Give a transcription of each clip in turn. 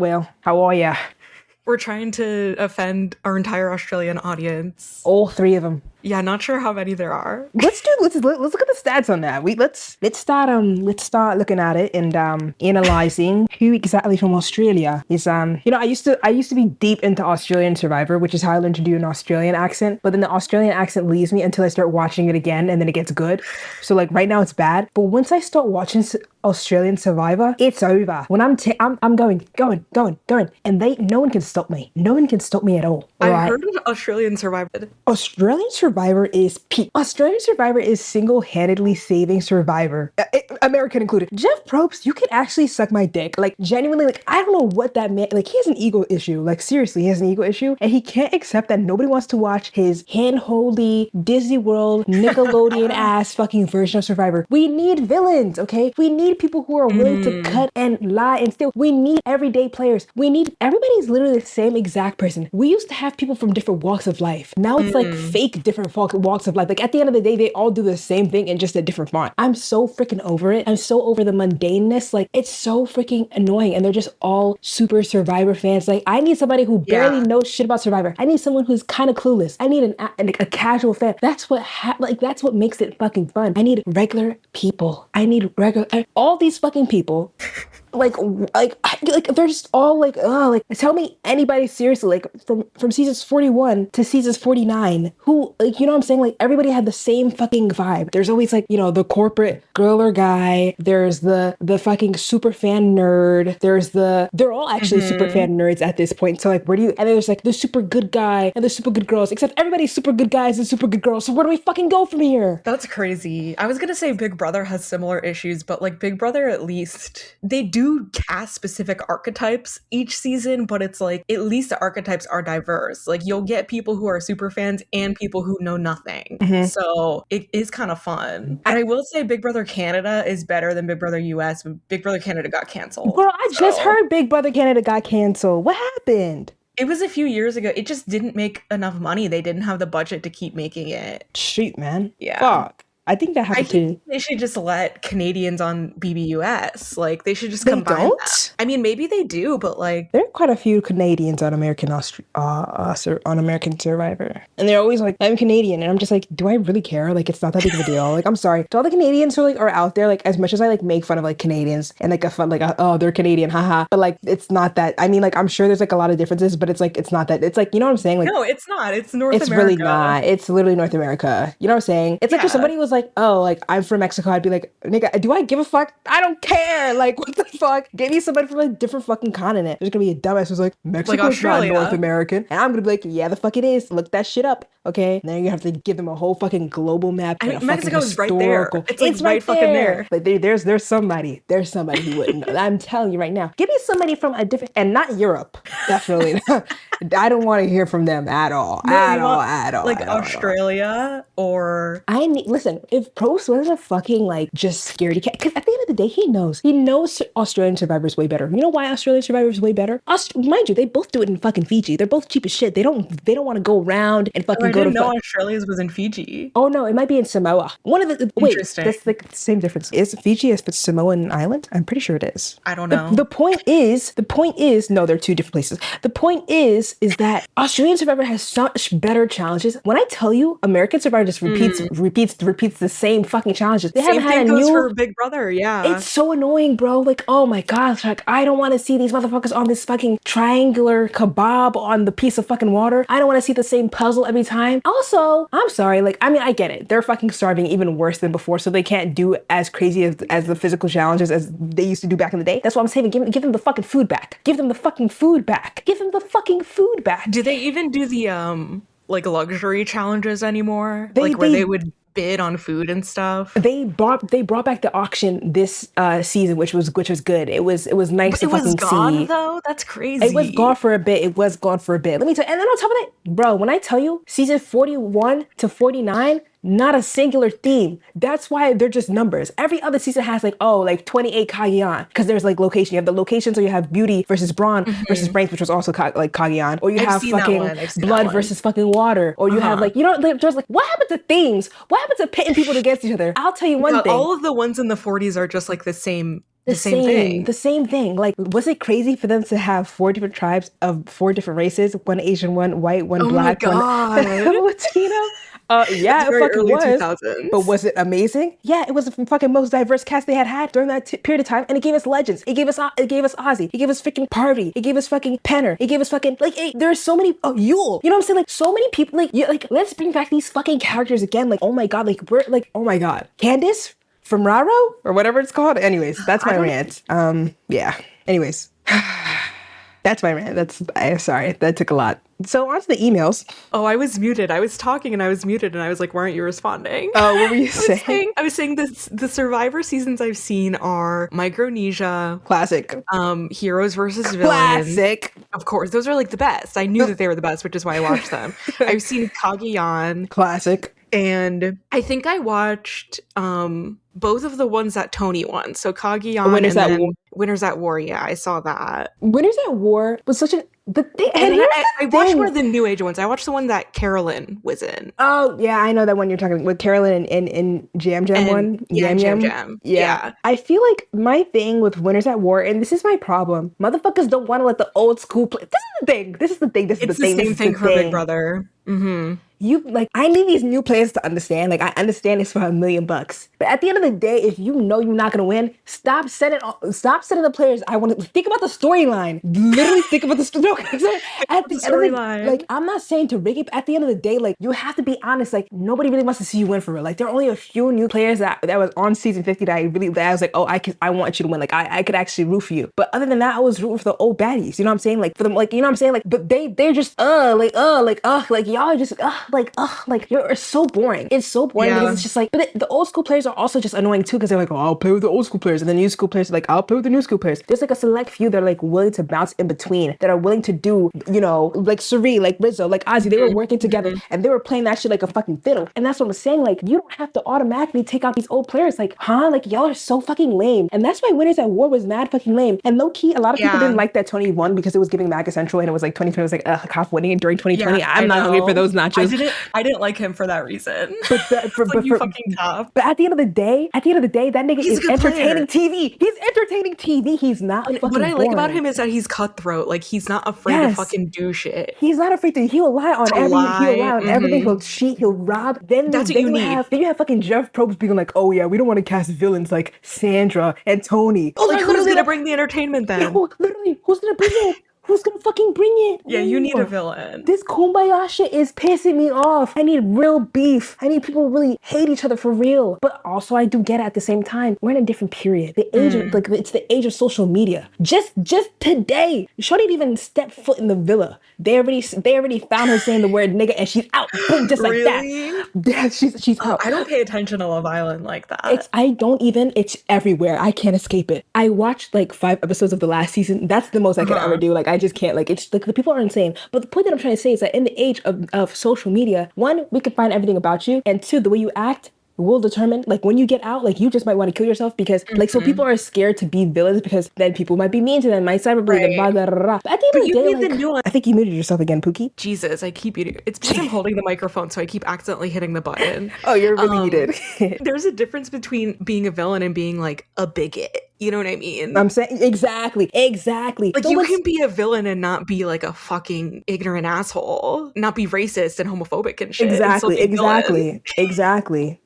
Well, how are ya? We're trying to offend our entire Australian audience. All three of them. Yeah, not sure how many there are. Let's look at the stats on that. Let's start looking at it and analyzing who exactly from Australia is I used to be deep into Australian Survivor, which is how I learned to do an Australian accent, but then the Australian accent leaves me until I start watching it again and then it gets good. So like right now it's bad, but once I start watching Australian Survivor, it's over. When I'm going, and no one can stop me. No one can stop me at all. I heard of Australian Survivor. Australian Survivor is peak. Australian Survivor is single-handedly saving Survivor, American included. Jeff Probst, you can actually suck my dick. Like genuinely, like I don't know what that man. Like he has an ego issue. Like seriously, he has an ego issue, and he can't accept that nobody wants to watch his hand-holdy Disney World Nickelodeon ass fucking version of Survivor. We need villains, okay? We need people who are willing to cut and lie and steal. We need everyday players. Everybody's literally the same exact person. We used to have people from different walks of life. Now it's like fake different walks of life. Like at the end of the day, they all do the same thing in just a different font. I'm so freaking over it. I'm so over the mundaneness. Like it's so freaking annoying, and they're just all super Survivor fans. Like I need somebody who barely knows shit about Survivor. I need someone who's kind of clueless. I need a casual fan. That's what makes it fucking fun. I need regular people. I need all these fucking people. Like they're just all like tell me anybody seriously, like from seasons 41 to seasons 49 who, like, you know what I'm saying, like everybody had the same fucking vibe. There's always like, you know, the corporate girl or guy, there's the fucking super fan nerd, they're all actually super fan nerds at this point. So like and then there's like the super good guy and the super good girls, except everybody's super good guys and super good girls. So where do we fucking go from here? That's crazy. I was gonna say Big Brother has similar issues, but like Big Brother, at least they do cast specific archetypes each season, but it's like at least the archetypes are diverse. Like you'll get people who are super fans and people who know nothing. So it is kind of fun. And I will say Big Brother Canada is better than Big Brother US, but Big Brother Canada got canceled. Girl, I just heard Big Brother Canada got canceled. What happened? It was a few years ago. It just didn't make enough money. They didn't have the budget to keep making it. Shoot, man. Yeah. Fuck. I think that happened too. They should just let Canadians on BBUS. Like they should just combine that. I mean, maybe they do, but like there are quite a few Canadians on American Survivor, and they're always like, "I'm Canadian," and I'm just like, "Do I really care? Like, it's not that big of a deal." Like, I'm sorry to all the Canadians who are out there. Like, as much as I like make fun of like Canadians and like a fun oh, they're Canadian, haha. But like, it's not that. I mean, like, I'm sure there's like a lot of differences, but it's like it's not that. It's like, you know what I'm saying? Like, no, it's not. It's North America. It's really not. It's literally North America. You know what I'm saying? It's like if somebody was like, "Oh, like I'm from Mexico," I'd be like, "Nigga, do I give a fuck? I don't care. Like, what the fuck? Give me somebody from a different fucking continent." There's gonna be a dumbass who's like, "Mexico's not North American," and I'm gonna be like, "Yeah, the fuck it is. Look that shit up, okay?" And then you have to give them a whole fucking global map. I mean, Mexico's right there. It's like right fucking there. Like there's somebody who wouldn't know. I'm telling you right now. Give me somebody from a different, and not Europe, definitely. I don't want to hear from them at all. At all. Like Australia or listen. If Probst was a fucking like just scaredy cat, because at the end of the day, he knows Australian Survivor is way better. You know why Australian Survivor is way better? Mind you, they both do it in fucking Fiji. They're both cheap as shit. They don't want to go around and fucking go to. I didn't know Australia's was in Fiji. Oh no, it might be in Samoa. One of the wait, that's like the same difference. Is Fiji a Samoan island? I'm pretty sure it is. I don't know. The point is, no, they're two different places. The point is that Australian Survivor has such better challenges. When I tell you, American Survivor just repeats the same fucking challenges. They haven't had a new for Big Brother. Yeah, it's so annoying, bro. Like, oh my gosh, like I don't want to see these motherfuckers on this fucking triangular kebab on the piece of fucking water. I don't want to see the same puzzle every time. Also, I'm sorry, like, I mean, I get it. They're fucking starving even worse than before, so they can't do as crazy as the physical challenges as they used to do back in the day. That's what I'm saying. Give them the fucking food back. Give them the fucking food back. Give them the fucking food back. Do they even do the like luxury challenges anymore? Where they would bid on food and stuff. They brought back the auction this season, which was good. It was nice to fucking see. It was gone though. That's crazy. It was gone for a bit. Let me tell you. And then on top of that, bro, when I tell you season 41 to 49. Not a singular theme. That's why they're just numbers. Every other season has like 28 Cagayan, because there's like location. You have the location, so you have beauty versus brawn versus brains, which was also like Cagayan, or you have fucking blood versus fucking water, or you have like, you know, there's like, what happened to themes? What happened to pitting people against each other? I'll tell you one thing. All of the ones in the 40s are just like the same The same thing. The same thing. Like, was it crazy for them to have 4 different tribes of 4 different races? One Asian, one white, one Oh my black, one God. Latino? It's Yeah, it very fucking early was. But 2000s. was it amazing? Yeah, it was the fucking most diverse cast they had during that period of time, and it gave us legends. It gave us Ozzy. It gave us freaking Parvy. It gave us fucking Penner. It gave us fucking like. There are so many. Oh, Yule. You know what I'm saying? Like so many people. Like yeah, like let's bring back these fucking characters again. Like oh my god. Like we're like oh my god. Candace from Raro or whatever it's called. Anyways, that's I my don't. rant. Yeah. Anyways, that's my rant. I'm sorry. That took a lot. So on to the emails. Oh, I was muted. I was talking and I was muted and I was like, why aren't you responding? Oh, what were you saying? I was saying this the Survivor seasons I've seen are Micronesia, Classic. Heroes versus Villains. Classic. Of course, those are like the best. I knew that they were the best, which is why I watched them. I've seen Cagayan. Classic. And I think I watched both of the ones that Tony won. So Cagayan Winners and at then War. Winners at War. Yeah, I saw that. Winners at War was such a the thing. And here's I the watched thing. one of the New Age ones. I watched the one that Carolyn was in. Oh yeah, I know that one you're talking with Carolyn and Jam Jam And one. yeah, Yam Jam. Yeah. I feel like my thing with Winners at War, and this is my problem. Motherfuckers don't want to let the old school play. This is the thing. This is the thing. This is It's the thing. the This same is thing the for thing. Big Brother. Mm-hmm. You like I need these new players to understand. Like I understand it's for $1 million. But at the end of the day, if you know you're not gonna win, stop setting the players. I want to think about the storyline. Literally think about the story. No, at the end of storyline. like I'm not saying to rig it, but at the end of the day, like you have to be honest. Like nobody really wants to see you win for real. Like there are only a few new players that was on season 50 that I was like, oh, I want you to win. Like I could actually root for you. But other than that, I was rooting for the old baddies. You know what I'm saying? Like for them, like you know what I'm saying? Like but they're just like y'all are just like you're so boring. It's so boring because it's just like, but the old school players are also just annoying too because they're like, oh, I'll play with the old school players, and the new school players are like, I'll play with the new school players. There's like a select few that are like willing to bounce in between, that are willing to do, you know, like Suri, like Rizzo, like Ozzy. They were working together and they were playing that shit like a fucking fiddle. And that's what I'm saying. Like, you don't have to automatically take out these old players. Like, huh? Like, y'all are so fucking lame. And that's why Winners at War was mad fucking lame. And low key, a lot of people didn't like that Tony won because it was giving MAGA Central and it was like 2020 was like, cop winning it during 2020. Yeah, I'm not hungry for those nachos. I didn't like him for that reason. But you fucking top. But at the end of the day, that nigga is entertaining TV. He's entertaining TV. He's not fucking What I like boring. about him is that he's cutthroat. Like he's not afraid to fucking do shit. He's not afraid to. He'll lie on everything. He'll cheat. He'll rob. Then That's what you need. Then you have fucking Jeff Probst being like, oh yeah, we don't want to cast villains like Sandra and Tony. Oh, like who's gonna bring the entertainment then? Yeah, literally, who's gonna bring it? Who's gonna fucking bring it? Yeah, you need a villain. This kumbaya shit is pissing me off. I need real beef. I need people to really hate each other for real. But also, I do get it at the same time. We're in a different period. The age of, like, it's the age of social media. Just today, Shorty didn't even step foot in the villa. They already found her saying the word nigga and she's out. Boom, just like that. Yeah, she's out. I don't pay attention to Love Island like that. It's everywhere. I can't escape it. I watched like 5 episodes of the last season. That's the most I could ever do. Like, I just can't. Like, it's like the people are insane. But the point that I'm trying to say is that in the age of social media, 1, we can find everything about you, and 2, the way you act will determine, like, when you get out, like, you just might want to kill yourself because, like, so people are scared to be villains because then people might be mean to them, might cyberbully them, blah, blah, blah, blah. But at the end of the day, like, I think you muted yourself again, Pookie. Jesus, I keep muting. It's because I'm holding the microphone, so I keep accidentally hitting the button. Oh, you're really muted. There's a difference between being a villain and being, like, a bigot. You know what I mean? I'm saying exactly. Like, you can be a villain and not be like a fucking ignorant asshole, not be racist and homophobic and shit. Exactly. Exactly.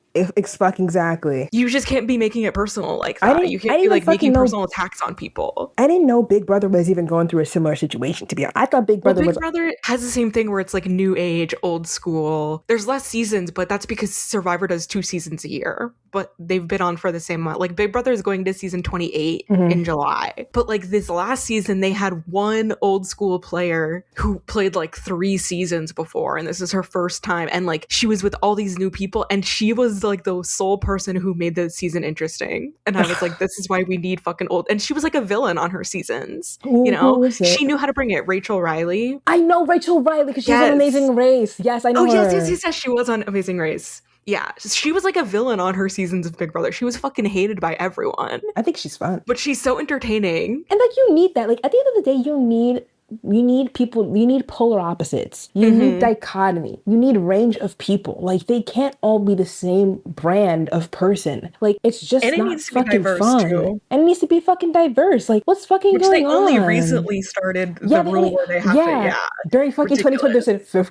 You just can't be making it personal like that. You can't be like making personal attacks on people. I didn't know Big Brother was even going through a similar situation, to be honest. I thought Big Brother Big Brother has the same thing where it's like new age, old school. There's less seasons, but that's because Survivor does 2 seasons a year. But they've been on for the same amount. Like Big Brother is going to season 28 in July. But like this last season, they had one old school player who played like 3 seasons before. And this is her first time. And like she was with all these new people. And she was like the sole person who made the season interesting. And I was like, this is why we need fucking old. And she was like a villain on her seasons. You know, she knew how to bring it. Rachel Riley. I know Rachel Riley because she's on Amazing Race. Yes, I know her. Yes. She was on Amazing Race. Yeah, she was like a villain on her seasons of Big Brother. She was fucking hated by everyone. I think she's fun. But she's so entertaining. And like you need that. Like at the end of the day, you need people, you need polar opposites. You need dichotomy. You need range of people. Like, they can't all be the same brand of person. Like, it's And just it not needs to be fucking diverse fun. too, And it needs to be fucking diverse. Like, what's fucking which they going only on? recently started Yeah, the rule where they have to, yeah. During fucking 2020, they ridiculous. said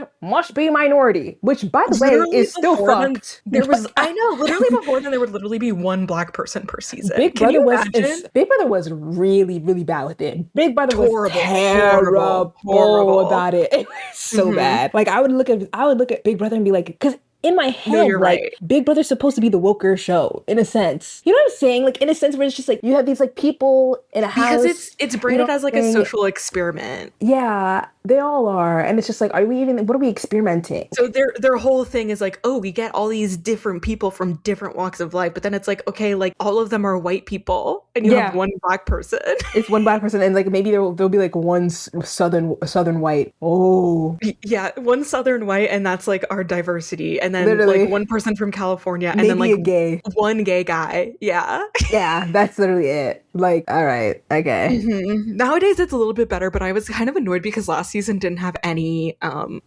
50% must be minority, which, by the way, Literally is still before then, fucked. there was, Like, I know, literally before then, there would literally be one black person per season. Can you imagine? Big Brother was really, really bad with it. Big Brother was Horrible, horrible, terrible horrible. about it. It was so bad. Like, I would look at Big Brother and be like, because in my No, head, you're like, right. Big Brother's supposed to be the woker show, in a sense. You know what I'm saying? Like, in a sense where it's just like you have these like people in a Because house, it's you know branded as what like I'm a saying? social experiment. Yeah, they all are. And it's just like, what are we experimenting? So their whole thing is like, oh, we get all these different people from different walks of life, but then it's like, okay, like all of them are white people, and you have Yeah. one black person. It's one black person, and like maybe there'll be like one southern white. Oh, Yeah, one Southern white, and that's like our diversity, and then like literally, one person from California, and then maybe like a gay. one gay guy. Yeah. Yeah, that's literally it. Like, all right, okay. Nowadays it's a little bit better, but I was kind of annoyed because last season didn't have any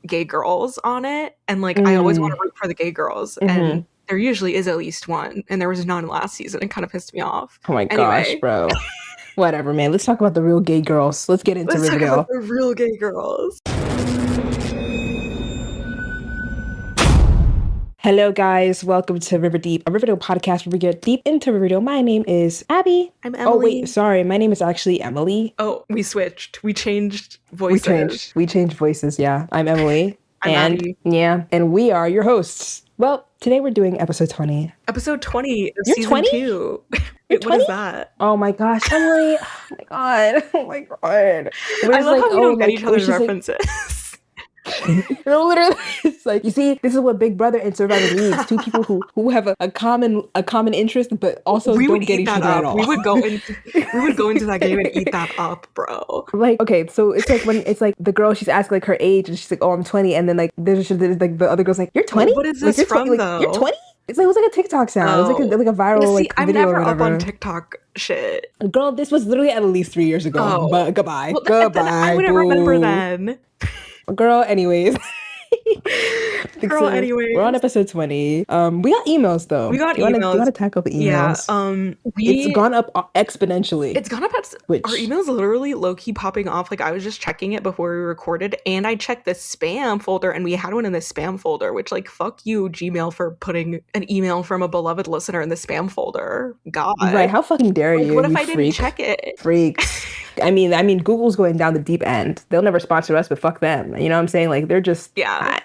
gay girls on it, and like I always want Mm, to root for the gay girls, hmm. and there usually is at least one, and there was none last season. It kind of pissed me off. Oh my gosh, Anyway, bro. Whatever, man. Let's talk about the real gay girls. Let's get into let's talk about Riverdale. the real gay girls. Hello, guys. Welcome to River Deep, a Riverdale podcast where we get deep into Riverdale. My name is Abby. I'm Oh, wait, Emily. sorry. My name is actually Emily. Oh, we switched. We changed We voices. changed. We changed voices. Yeah, I'm Emily. I'm And Abby. yeah, and we are your hosts. Well, today we're doing episode 20. Episode 20 of You're season 20? 2. You're Wait, what is 20? that? Oh my gosh, Emily. Oh my god. Oh my god. I love how we don't get each other's she's like, references. no, literally, it's like, you see, this is what Big Brother and Survivor needs. Two people who have a common interest, but also We don't would get eat each that other at up. all. We would go into that game and eat that up, bro. Like, okay, so it's like when it's like the girl, she's asking like her age, and she's like, "Oh, I'm 20," and then like there's like the other girl's like, "You're 20? What is Like this you're 20? from, Like you're though? 20?" It's like, it was like a TikTok sound. It was Oh. like a viral See, like I'm video or never up whatever. on TikTok shit. Girl, this was literally at least 3 years ago. Oh. But goodbye, Well, then I wouldn't remember boo. then. Girl, anyways. Girl, So, anyways. we're on episode 20. We got emails though. We got Do you emails. want to tackle the Yeah. emails? It's gone up exponentially. It's gone up at Which- our emails literally low-key popping off. Like I was just checking it before we recorded, and I checked the spam folder, and we had one in the spam folder, which like fuck you, Gmail, for putting an email from a beloved listener in the spam folder. God. Right, how fucking dare Like, you? what if you I didn't freak. check it? Freaks. I mean, Google's going down the deep end. They'll never sponsor us, but fuck them. You know what I'm saying? Like, they're just, Yeah.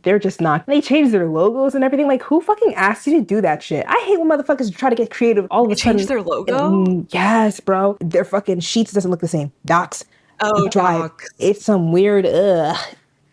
they're just not. They changed their logos and everything. Like, who fucking asked you to do that shit? I hate when motherfuckers try to get creative all of a sudden. Change their logo? Yes, bro. Their fucking sheets doesn't look the same. Docs. Oh, Drive. docs. It's some weird,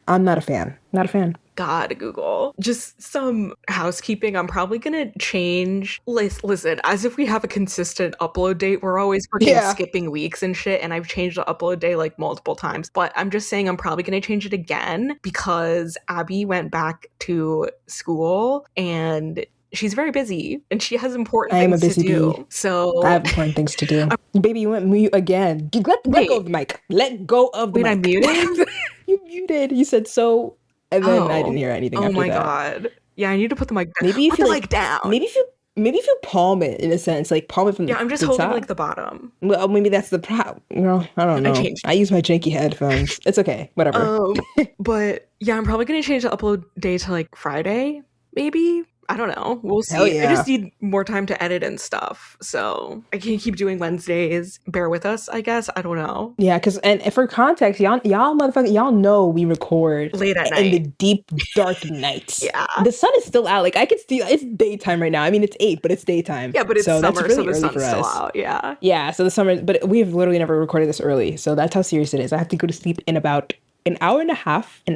I'm not a fan. Not a fan. God, Google. Just some housekeeping. I'm probably gonna change. Listen, as if we have a consistent upload date. We're always freaking skipping weeks and shit, and I've changed the upload day like multiple times. But I'm just saying I'm probably gonna change it again because Abby went back to school and she's very busy and she has important I am a things to busy do. bee. So I have important things to do. Baby, you went mute again. Let go of the mic. Let go of the wait, mic. I muted? You muted. You said so, and then I didn't hear anything after that. Oh my god. Yeah, I need to put the mic down. Maybe you put feel the like mic down. Maybe if you palm it in a sense, like palm it from Yeah, I'm just the holding top. like the bottom. Well, maybe that's the problem. Well, I don't know. changed. I use my janky headphones. It's okay. Whatever. But yeah, I'm probably gonna change the upload day to like Friday, maybe. I don't know. We'll see. Hell yeah. I just need more time to edit and stuff. So I can't keep doing Wednesdays. Bear with us, I guess. I don't know. Yeah, because and for context, y'all motherfuckers, y'all know we record Late at in night. the deep dark nights. Yeah. The sun is still out. Like I can see it's daytime right now. I mean it's 8, but it's daytime. Yeah, but it's so summer, that's really so the early sun's for still us. out. Yeah. Yeah, so the summer, but we've literally never recorded this early. So that's how serious it is. I have to go to sleep in about an hour and a half, 2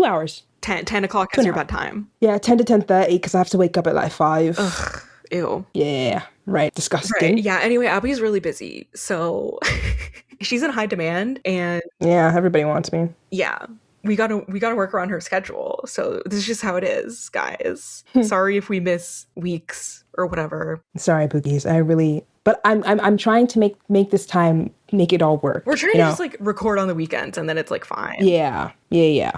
hours. 10 o'clock is your bedtime. Yeah, 10 to 10:30 because I have to wake up at like 5. Ugh, ew. Yeah, right. Disgusting. Right. Yeah. Anyway, Abby's really busy. So she's in high demand and Yeah, everybody wants me. yeah. We gotta work around her schedule. So this is just how it is, guys. Sorry if we miss weeks or whatever. Sorry, Boogies. But I'm trying to make this time make it all work. We're trying to just like record on the weekends and then it's like fine. Yeah. Yeah.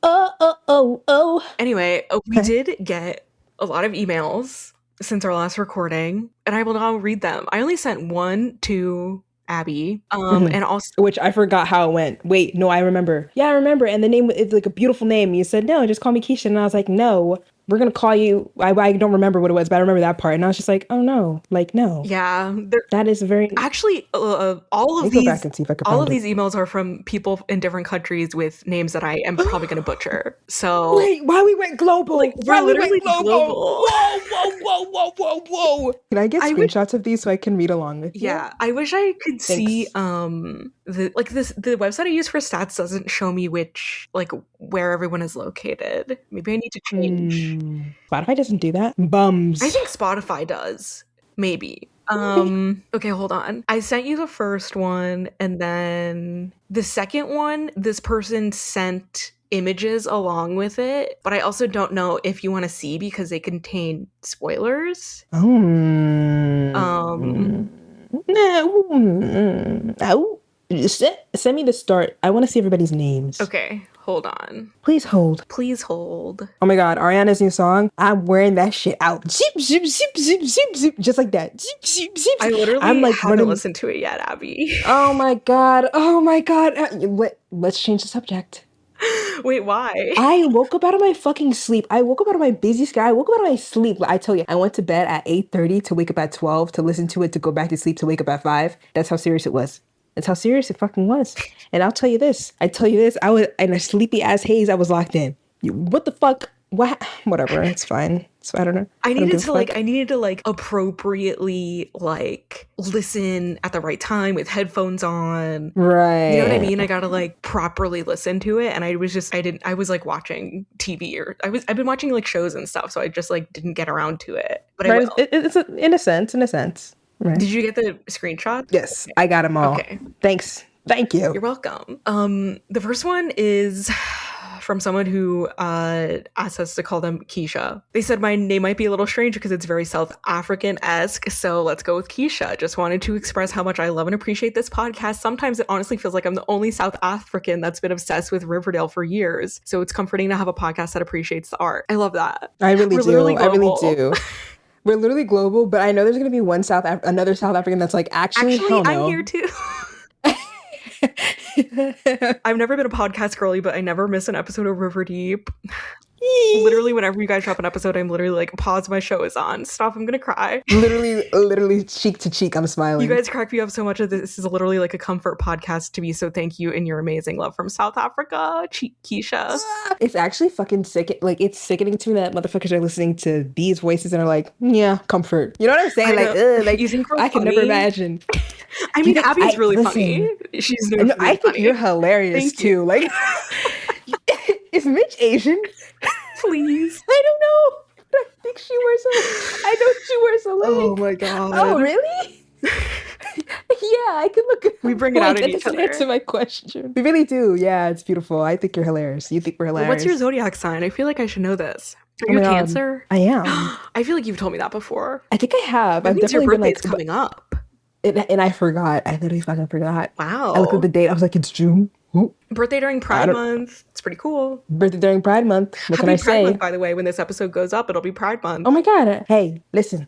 Oh. Anyway, we did get a lot of emails since our last recording, and I will now read them. I only sent one to Abby, and also, which I forgot how it went. Wait, no, I remember. Yeah, I remember. And the name is like a beautiful name. You said, no, just call me Keisha. And I was like, no, we're going to call you. I don't remember what it was, but I remember that part. And I was just like, oh no, like, no. Yeah. That is very. Actually, all of these emails are from people in different countries with names that I am probably going to butcher. So. Wait, why we went global? Like, we're literally global. Whoa. Can I get screenshots of these so I can read along with you? Yeah, I wish I could see the website I use for stats doesn't show me where everyone is located. Maybe I need to change. Spotify doesn't do that. Bums. I think Spotify does. Maybe. Okay, hold on. I sent you the first one, and then the second one, this person sent images along with it, but I also don't know if you want to see because they contain spoilers. Send me the start. I want to see everybody's names. Okay, hold on. Please hold. Oh my God, Ariana's new song. I'm wearing that shit out. Zip, zip, zip, zip, zip, zip, just like that. Zip, zip, zip. I literally haven't listened to it yet, Abby. Oh my God. Let's change the subject. Wait, why? I woke up out of my fucking sleep. I woke up out of my busy sky. I woke up out of my sleep. I tell you, I went to bed at 8:30 to wake up at 12 to listen to it, to go back to sleep, to wake up at 5. That's how serious it was. That's how serious it fucking was. And I was I was in a sleepy ass haze. I was locked in. What the fuck? What? Whatever. It's fine. So I don't know. I needed to appropriately listen at the right time with headphones on. Right. You know what I mean? I gotta properly listen to it. And I was watching TV I've been watching shows and stuff. So I just didn't get around to it. But right. I will. It's in a sense. Right. Did you get the screenshots? Yes, I got them all. Okay. Thanks. Thank you. You're welcome. The first one is from someone who asked us to call them Keisha. They said my name might be a little strange because it's very South African-esque, so let's go with Keisha. Just wanted to express how much I love and appreciate this podcast. Sometimes it honestly feels like I'm the only South African that's been obsessed with Riverdale for years, so it's comforting to have a podcast that appreciates the art. I love that. I really do. We're literally global, but I know there's going to be another South African that's actually hell no. I'm here too. I've never been a podcast girly, but I never miss an episode of River Deep. Literally, whenever you guys drop an episode, I'm literally pause, my show is on. Stop, I'm gonna cry. Literally cheek to cheek, I'm smiling. You guys crack me up so much that this is literally a comfort podcast to me, so thank you and your amazing love from South Africa, Keisha. It's actually fucking sick. It's sickening to me that motherfuckers are listening to these voices and are yeah, comfort. You know what I'm saying? You think I can never imagine. I mean, Abby's really funny. She's really I think funny. You're hilarious too. Is Mitch Asian? Please. I don't know. I think I know she wears a leg. Oh my God. Oh, really? Yeah, I can look. We bring it out in each other. Answer my question. We really do. Yeah, it's beautiful. I think you're hilarious. You think we're hilarious. What's your zodiac sign? I feel like I should know this. Are you Cancer? I am. I feel like you've told me that before. I think I have. I've definitely your birthday's coming up. And I forgot. I literally fucking forgot. Wow. I looked at the date. I was like, it's June. Ooh. Birthday during Pride Month. It's pretty cool. Birthday during Pride Month. What can I say? Pride Month, by the way, when this episode goes up, it'll be Pride Month. Oh my God. Hey, listen.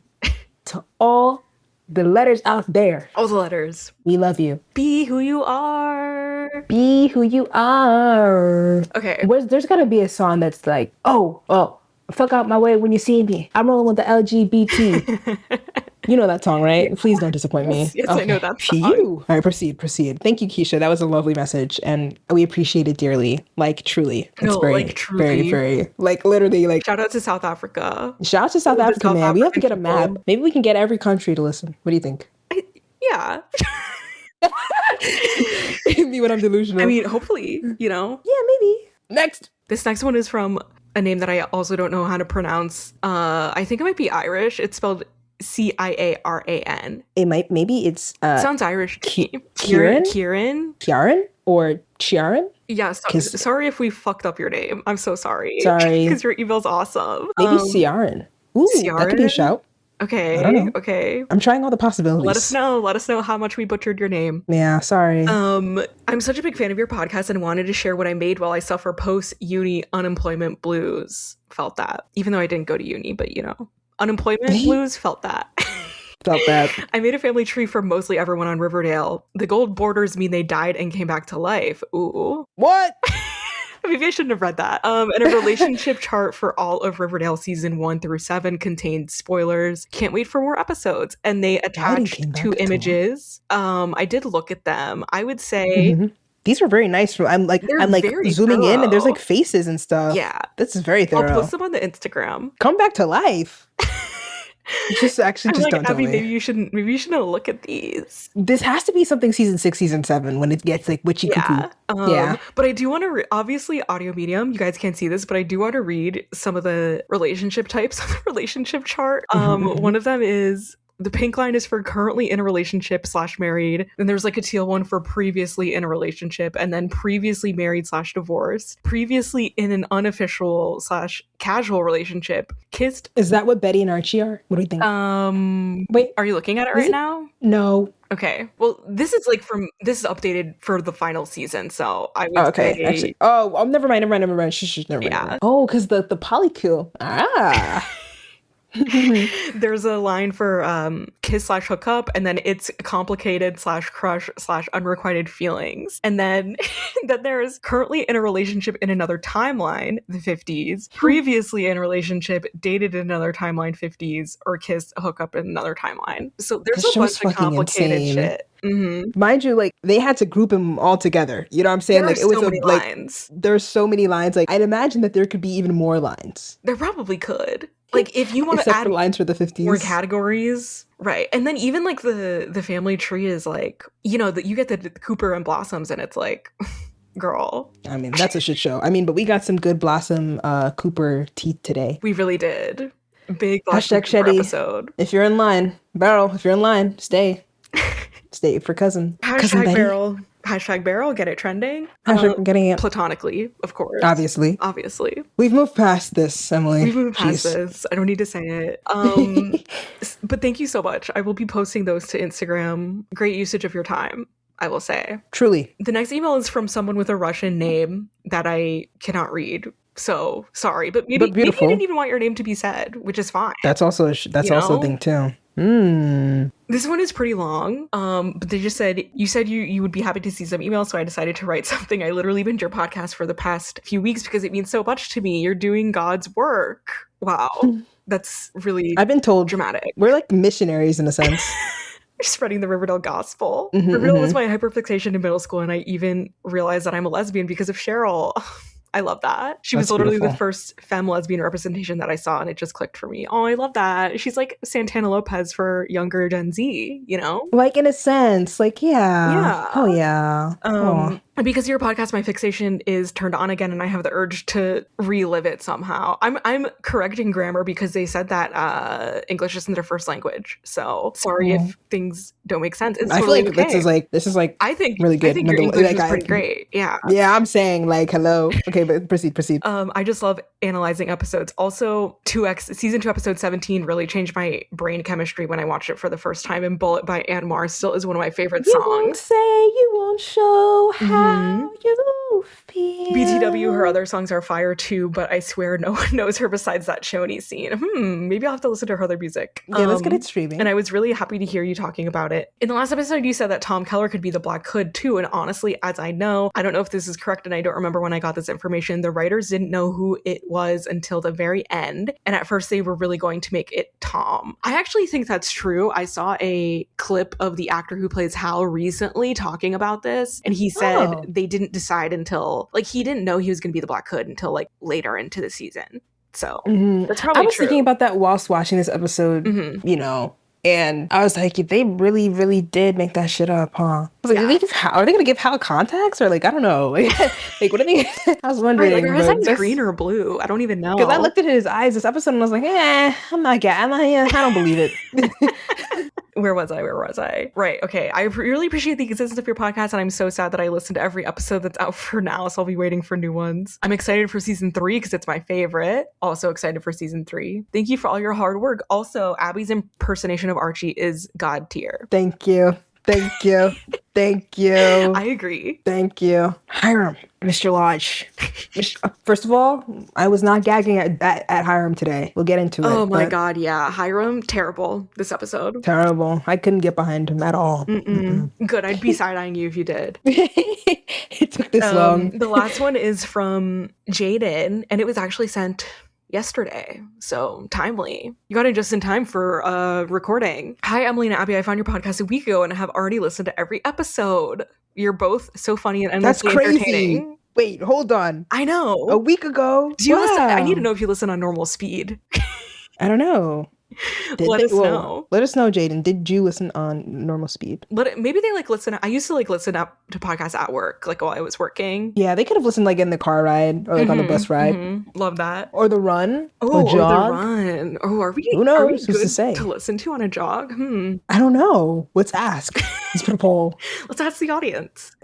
To all the letters out there. All the letters. We love you. Be who you are. Be who you are. Okay. There's got to be a song that's oh, fuck out my way when you see me. I'm rolling with the LGBT. You know that song, right? Please don't disappoint me. Yes, okay. I know that song. All right, proceed. Thank you, Keisha. That was a lovely message, and we appreciate it dearly. Truly. It's truly. Very, literally, shout out to South Africa. Shout out to South Africa, man. We have to get a map. Maybe we can get every country to listen. What do you think? Yeah. Maybe when I'm delusional. I mean, hopefully, Yeah, maybe. Next. This next one is from a name that I also don't know how to pronounce. I think it might be Irish. It's spelled Ciaran. Maybe it's sounds Irish. Kieran or Chiaran? Yeah, sorry if we fucked up your name. I'm so sorry. Sorry. Because your email's awesome. Maybe Ciaran. Ooh, Ciaran? That could be a shout. I don't Okay, know. okay. I'm trying all the possibilities. Let us know. Let us know how much we butchered your name. Yeah, sorry. I'm such a big fan of your podcast and wanted to share what I made while I suffer post-uni unemployment blues. Felt that. Even though I didn't go to uni, but unemployment blues, felt that. Felt that. I made a family tree for mostly everyone on Riverdale. The gold borders mean they died and came back to life. Ooh. What? Maybe I shouldn't have read that. And a relationship chart for all of Riverdale season 1 through 7 contained spoilers. Can't wait for more episodes. And they attached 2 images. I did look at them. I would say these were very nice. I'm like zooming in, and there's like faces and stuff. Yeah, this is very thorough. I'll post them on the Instagram. Come back to life. Just don't tell me. Maybe you shouldn't look at these. This has to be something season 6, season 7 when it gets like witchy cuckoo. But I do want to obviously audio medium. You guys can't see this, but I do want to read some of the relationship types on the relationship chart. One of them is the pink line is for currently in a relationship / married. Then there's like a teal one for previously in a relationship, and then previously married / divorced, previously in an unofficial / casual relationship, kissed. Is that what Betty and Archie are? What do you think? Wait, are you looking at it right now? No. Okay. Well, this is updated for the final season, so I would say... Actually. Oh, never mind. Never mind. Shh, never mind. Oh, because the polycule. There's a line for kiss / hookup, and then it's complicated / crush / unrequited feelings, and then there's currently in a relationship in another timeline, the 50s, previously in a relationship, dated in another timeline, 50s, or kissed, hookup in another timeline. So there's a bunch of complicated shit. Mind you, like they had to group them all together. You know what I'm saying? There was so many lines. There's so many lines. Like I'd imagine that there could be even more lines. There probably could. Like if you want to add lines for the 50s, more categories, right? And then even like the family tree is like, that you get the Cooper and Blossoms, and it's like, girl. I mean, that's a shit show. I mean, but we got some good Blossom Cooper teeth today. We really did. Big Blossom Cooper episode. If you're in line, Beryl. If you're in line, stay. Stay for cousin. Cousin Beryl. Hashtag Beryl, get it trending. Getting it. Platonically, of course. Obviously. We've moved past this, Emily. We've moved past this. I don't need to say it. But thank you so much. I will be posting those to Instagram. Great usage of your time, I will say. Truly. The next email is from someone with a Russian name that I cannot read. So sorry, but maybe you didn't even want your name to be said, which is fine. That's also a thing too. This one is pretty long, but they just said, you would be happy to see some emails, so I decided to write something. I literally binge your podcast for the past few weeks because it means so much to me. You're doing God's work. Wow. That's really I've been told dramatic. We're like missionaries in a sense. Spreading the Riverdale gospel. Riverdale was my hyperfixation in middle school, and I even realized that I'm a lesbian because of Cheryl. I love that. She was literally the first femme lesbian representation that I saw, and it just clicked for me. Oh, I love that. She's like Santana Lopez for younger Gen Z, Like in a sense, like, yeah. Yeah. Oh, yeah. Because your podcast, my fixation is turned on again, and I have the urge to relive it somehow. I'm correcting grammar because they said that English isn't their first language. So sorry if things don't make sense. It's totally I feel like this is like I think really good. I think your English is pretty great. Yeah. Yeah, I'm saying like hello. Okay, but proceed. I just love analyzing episodes. Also, season 2, episode 17 really changed my brain chemistry when I watched it for the first time. And Bullet by Ann Mars still is one of my favorite songs. You won't say, you won't show how you feel. BTW, her other songs are fire too, but I swear no one knows her besides that Shoney scene. Maybe I'll have to listen to her other music. Yeah, let's get it streaming. And I was really happy to hear you talking about it. In the last episode, you said that Tom Keller could be the Black Hood too, and honestly, as I know, I don't know if this is correct, and I don't remember when I got this information, the writers didn't know who it was until the very end, and at first they were really going to make it Tom. I actually think that's true. I saw a clip of the actor who plays Hal recently talking about this, and he said they didn't decide until, like, he didn't know he was going to be the Black Hood until, like, later into the season. So that's probably true. I was thinking about that whilst watching this episode, and I was like, they really, really did make that shit up, huh? I was like, are they going to give Hal contacts? Or like, I don't know. Like, what are they? I was wondering. Right, like, are his eyes green or blue? I don't even know. Because I looked at his eyes this episode and I was like, I don't believe it. Where was I? Right. Okay. I really appreciate the consistency of your podcast, and I'm so sad that I listened to every episode that's out for now, so I'll be waiting for new ones. I'm excited for season 3 because it's my favorite. Also excited for season 3. Thank you for all your hard work. Also, Abby's impersonation of Archie is god tier. Thank you. Thank you. Thank you. I agree. Thank you. Hiram, Mr. Lodge. First of all, I was not gagging at Hiram today. We'll get into it. Oh my god, yeah. Hiram, terrible this episode. Terrible. I couldn't get behind him at all. Good, I'd be side-eyeing you if you did. It took this long. The last one is from Jaden, and it was actually sent yesterday, so timely. You got it just in time for recording. Hi, Emily and Abby. I found your podcast a week ago and have already listened to every episode. You're both so funny and endlessly entertaining. Wait, hold on. I know. A week ago? Do you listen? I need to know if you listen on normal speed. I don't know. Let us know. Let us know, Jaden. Did you listen on normal speed? Maybe they listen. I used to listen up to podcasts at work, while I was working. Yeah, they could have listened in the car ride or on the bus ride. Love that. Or the run. Oh, or jog. the run. Oh, are we? Who knows? Are we Who's good to say? to listen to on a jog? I don't know. Let's ask. Let's put a poll. Let's ask the audience.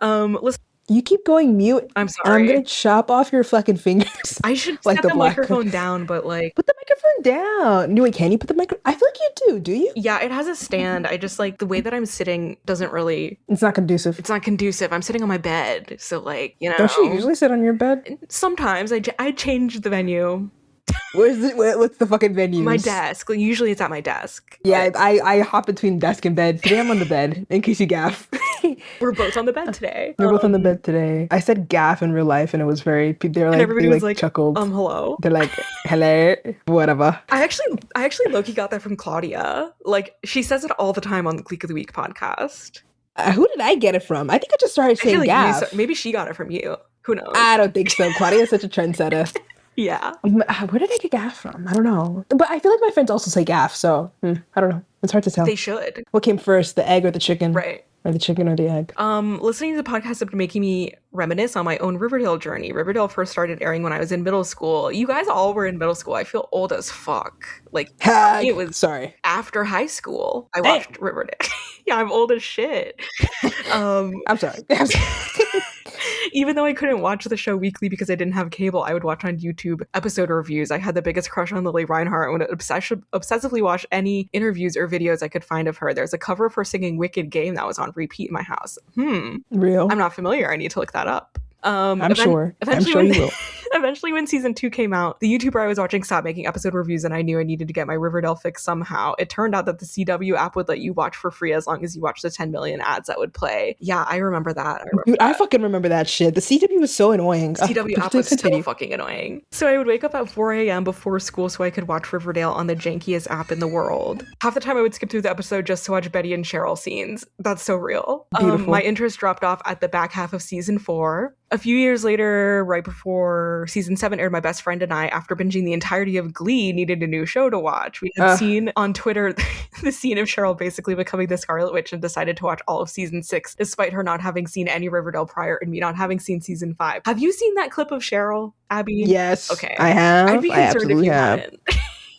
Listen. You keep going mute. I'm sorry. I'm gonna chop off your fucking fingers. I should set the microphone down, but put the microphone down. No, wait, can you put the microphone? I feel like you do you? Yeah, it has a stand. I just the way that I'm sitting doesn't really. It's not conducive. It's not conducive. I'm sitting on my bed, so Don't you usually sit on your bed? Sometimes I change the venue. What's the fucking venue? My desk. Usually it's at my desk. Yeah, I hop between desk and bed. Today I'm on the bed, in case you gaff. We're both on the bed today. We're both on the bed today. I said gaff in real life, and it was very. Everybody was chuckled. Hello. They're like, hello, whatever. I actually low-key got that from Claudia. She says it all the time on the Clique of the Week podcast. Who did I get it from? I think I just started saying gaff. Maybe she got it from you. Who knows? I don't think so. Claudia is such a trendsetter. Yeah. Where did I get gaff from? I don't know. But I feel like my friends also say gaff, so I don't know. It's hard to tell. They should. What came first, the egg or the chicken? Right. Or the chicken or the egg? Listening to the podcast has been making me reminisce on my own Riverdale journey. Riverdale first started airing when I was in middle school. You guys all were in middle school. I feel old as fuck. It was after high school. I watched Riverdale. Yeah, I'm old as shit. I'm sorry. Even though I couldn't watch the show weekly because I didn't have cable, I would watch on YouTube episode reviews. I had the biggest crush on Lily Reinhart and would obsessively watch any interviews or videos I could find of her. There's a cover of her singing Wicked Game that was on repeat in my house. Real? I'm not familiar. I need to look that up. I'm sure you will. Eventually, when season 2 came out, the YouTuber I was watching stopped making episode reviews, and I knew I needed to get my Riverdale fix somehow. It turned out that the CW app would let you watch for free as long as you watch the 10 million ads that would play. Yeah, I remember that. I fucking remember that shit. The CW was so annoying. CW app was so fucking annoying. So I would wake up at 4 a.m. before school so I could watch Riverdale on the jankiest app in the world. Half the time I would skip through the episode just to watch Betty and Cheryl scenes. That's so real. Beautiful. My interest dropped off at the back half of season 4. A few years later, right before season 7 aired, my best friend and I, after binging the entirety of Glee, needed a new show to watch. We had seen on Twitter the scene of Cheryl basically becoming the Scarlet Witch and decided to watch all of season 6, despite her not having seen any Riverdale prior and me not having seen season 5. Have you seen that clip of Cheryl, Abby? Yes. Okay. I have. I'd be concerned if you hadn't.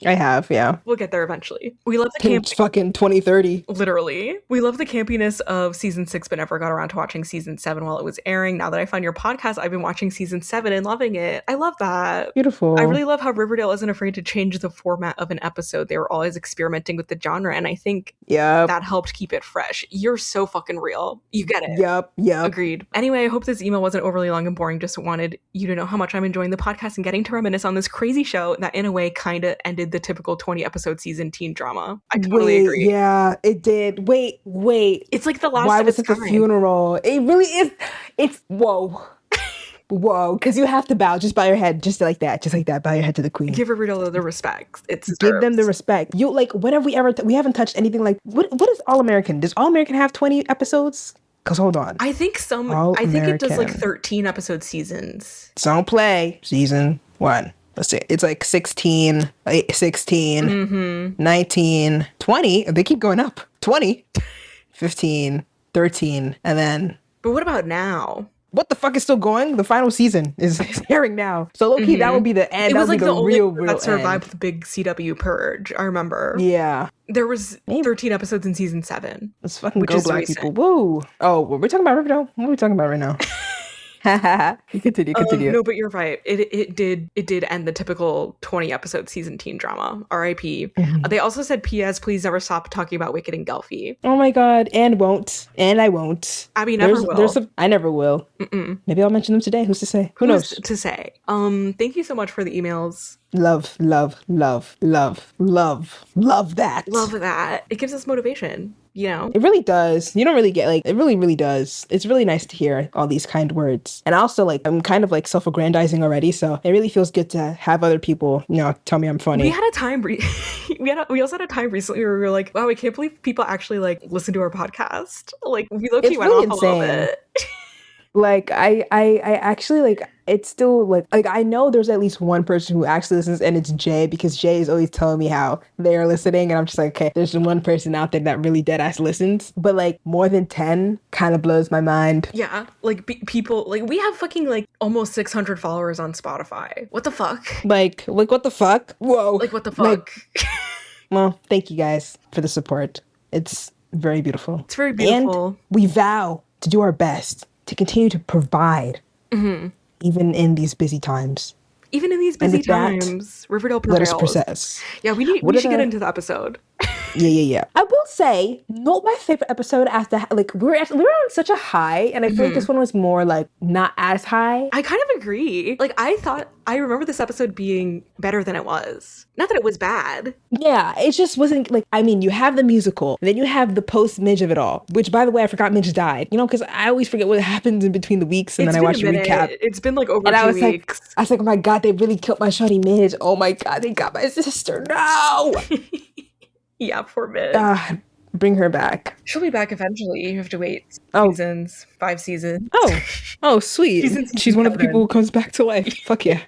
I have, yeah. We'll get there eventually. We love the It's fucking 2030. Literally. We love the campiness of season 6, but never got around to watching season 7 while it was airing. Now that I found your podcast, I've been watching season 7 and loving it. I love that. Beautiful. I really love how Riverdale isn't afraid to change the format of an episode. They were always experimenting with the genre, and I think that helped keep it fresh. You're so fucking real. You get it. Yep. Agreed. Anyway, I hope this email wasn't overly long and boring. Just wanted you to know how much I'm enjoying the podcast and getting to reminisce on this crazy show that in a way kind of ended the typical 20 episode season teen drama. I totally agree. Yeah, it did. Wait. It's like the last Why of was its it the kind. funeral? It really is. It's whoa. Because you have to bow. Just bow your head. Just like that. Bow your head to the queen. Give Riverdale the respect. Give them the respect. You when have we ever we haven't touched anything like what is All American? Does All American have 20 episodes? Because hold on. I think it does like 13 episode seasons. Don't play. Season 1. Let's see. It's like 16, 19, 20. They keep going up. 20, 15, 13, and then... But what about now? what the fuck is still going? The final season is airing now. So low-key, that would be the end. It was that would like be the the only real that survived end. the big CW purge. I remember. Yeah. There was Maybe. 13 episodes in season 7. Let's fucking which go, is black recent. people. Woo. Oh, we're talking about Riverdale? What are we talking about right now? Continue. No, but you're right. It did end the typical 20 episode season teen drama. R.I.P. They also said, P.S. Please never stop talking about Wicked and Gelfie. Oh my god, and won't. And I won't. Abby never will. I never will. Maybe I'll mention them today. Who's to say? Who knows? To say. Thank you so much for the emails. Love that. Love that. It gives us motivation, you know? It really does. You don't really get it really does. It's really nice to hear all these kind words. And also I'm kind of self-aggrandizing already, so it really feels good to have other people, tell me I'm funny. We had a time we also had a time recently where we were like, wow, I can't believe people actually listen to our podcast. We low-key went really off a little bit. I actually it's still I know there's at least one person who actually listens, and it's Jay, because Jay is always telling me how they're listening, and I'm just like, okay, there's one person out there that really dead ass listens, but more than 10 kind of blows my mind. Yeah, people we have fucking almost 600 followers on Spotify. What the fuck? What the fuck? Whoa. What the fuck? Well, thank you guys for the support. It's very beautiful. It's very beautiful. And we vow to do our best to continue to provide, even in these busy times. Even in these busy times, Riverdale prevails. Let us process. Yeah, we should get into the episode. Yeah. I will say, not my favorite episode after, we were on such a high, and I feel like this one was more, not as high. I kind of agree. I remember this episode being better than it was. Not that it was bad. Yeah, it just wasn't, you have the musical, and then you have the post-Midge of it all, which, by the way, I forgot Midge died, because I always forget what happens in between the weeks, and then I watch a recap. It's been over 2 weeks. I was like, oh my god, they really killed my shawty Midge. Oh my god, they got my sister. No! Yeah, poor Midge. Bring her back. She'll be back eventually. You have to wait 5 seasons. Oh, sweet. She's one of the people who comes back to life. Fuck yeah.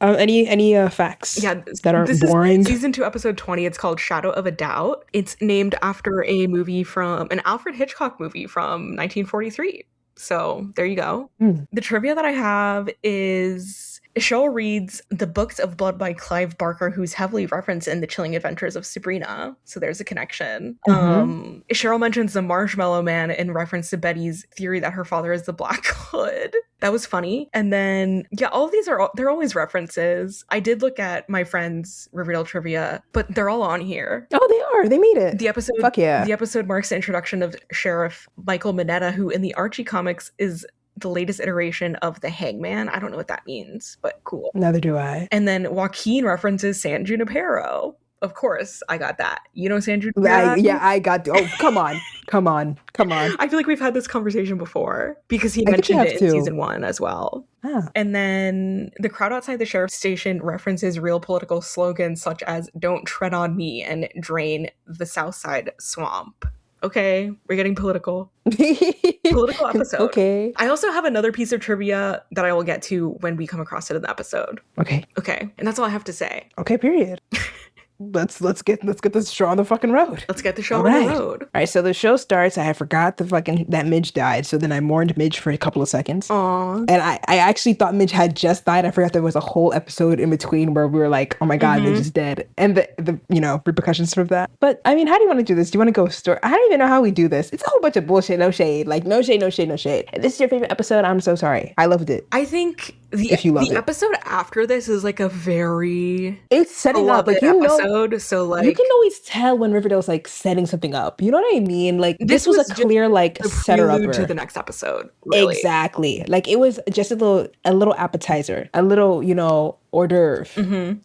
Any facts that are boring? Season 2, episode 20. It's called Shadow of a Doubt. It's named after a movie from an Alfred Hitchcock movie from 1943. So there you go. The trivia that I have is Cheryl reads the Books of Blood by Clive Barker, who's heavily referenced in The Chilling Adventures of Sabrina. So there's a connection. Cheryl mentions the Marshmallow Man in reference to Betty's theory that her father is the Black Hood. That was funny. And then, all of these they're always references. I did look at my friend's Riverdale trivia, but they're all on here. Oh, they are. They made it. The episode, fuck yeah. The episode marks the introduction of Sheriff Michael Mineta, who in the Archie comics is the latest iteration of the Hangman. I don't know what that means, but cool. Neither do I. And then Joaquin references San Junipero. Of course, I got that. You know San Junipero? I got. Oh, come on. I feel like we've had this conversation before because he mentioned it in season 1 as well. And then the crowd outside the sheriff's station references real political slogans such as "Don't tread on me" and "Drain the Southside Swamp." Okay, we're getting political. Political episode. Okay. I also have another piece of trivia that I will get to when we come across it in the episode. Okay. And that's all I have to say. Okay, period. Let's get this show on the fucking road. Let's get the show on the road. All right, so the show starts. I forgot that Midge died, so then I mourned Midge for a couple of seconds. Aww. And I actually thought Midge had just died. I forgot there was a whole episode in between where we were like, oh my god, Midge is dead, and the repercussions of that. But I mean, how do you want to do this? Do you want to go story? I don't even know how we do this. It's a whole bunch of bullshit. No shade. No shade. If this is your favorite episode, I'm so sorry. I loved it. I think the episode after this is a very it's setting up episode. So you can always tell when Riverdale's setting something up. You know what I mean? This was a clear setup to the next episode. Really. Exactly. It was just a little appetizer, a little hors d'oeuvre.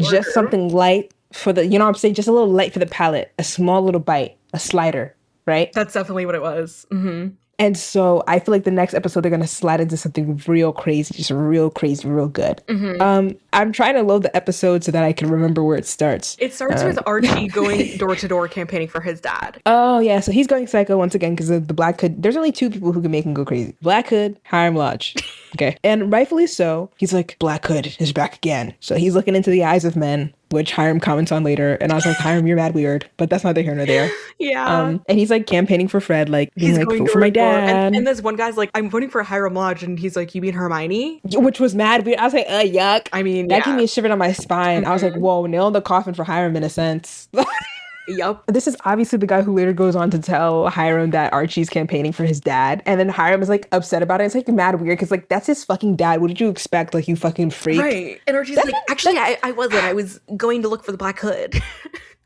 Just something light for the what I'm saying, just a little light for the palate, a small little bite, a slider, right? That's definitely what it was. And so I feel like the next episode, they're going to slide into something real crazy, just real crazy, real good. I'm trying to load the episode so that I can remember where it starts. It starts with Archie going door to door campaigning for his dad. Oh, yeah. So he's going psycho once again because of the Black Hood. There's only 2 people who can make him go crazy. Black Hood, Hiram Lodge. Okay. And rightfully so, he's like, Black Hood is back again. So he's looking into the eyes of men, which Hiram comments on later. And I was like, Hiram, you're mad weird. But that's neither here nor there. Yeah. And he's like campaigning for Fred, like being He's like, going vote for door my to door. dad. And this one guy's like, I'm voting for Hiram Lodge. And he's like, you mean Hermione? Which was mad weird. I was like, yuck. I mean, that yeah. gave me a shiver down my spine. I was like, whoa, nail in the coffin for Hiram in a sense. Yup. This is obviously the guy who later goes on to tell Hiram that Archie's campaigning for his dad. And then Hiram is like upset about it. It's like mad weird because like that's his fucking dad. What did you expect? Like, you fucking freak. Right. And Archie's like, actually, I wasn't. I was going to look for the Black Hood.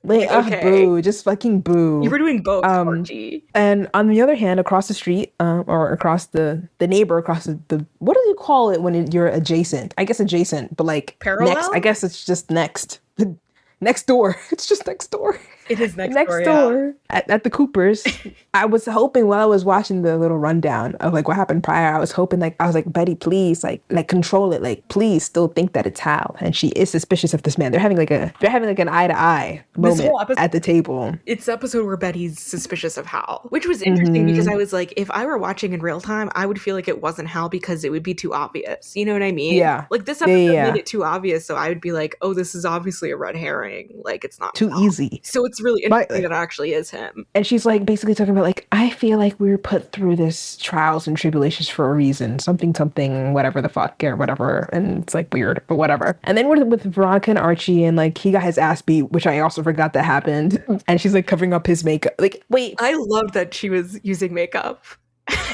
Like, okay. Boo. Just fucking boo. You were doing both, Archie. And on the other hand, across the street, or across the neighbor, across the what do you call it when you're adjacent? I guess adjacent, but like parallel? Next. I guess it's just next. Next door. It's just next door. It is next door, yeah. At the Coopers. I was hoping while I was watching the little rundown of like what happened prior, I was hoping like, I was like, Betty, please, like control it. Like, please still think that it's Hal. And she is suspicious of this man. They're having like an eye to eye moment at the table. It's the episode where Betty's suspicious of Hal, which was interesting because I was like, if I were watching in real time, I would feel like it wasn't Hal because it would be too obvious. You know what I mean? Yeah. Like this episode made it too obvious. So I would be like, oh, this is obviously a red herring. Like it's not too Hal. Easy. So it's really interesting that it actually is him. And she's like basically talking about like, I feel like we were put through this trials and tribulations for a reason, something, whatever the fuck or whatever. And it's like weird, but whatever. And then we're with Veronica and Archie, and like he got his ass beat, which I also forgot that happened. And she's like covering up his makeup. Like, wait. I love that she was using makeup.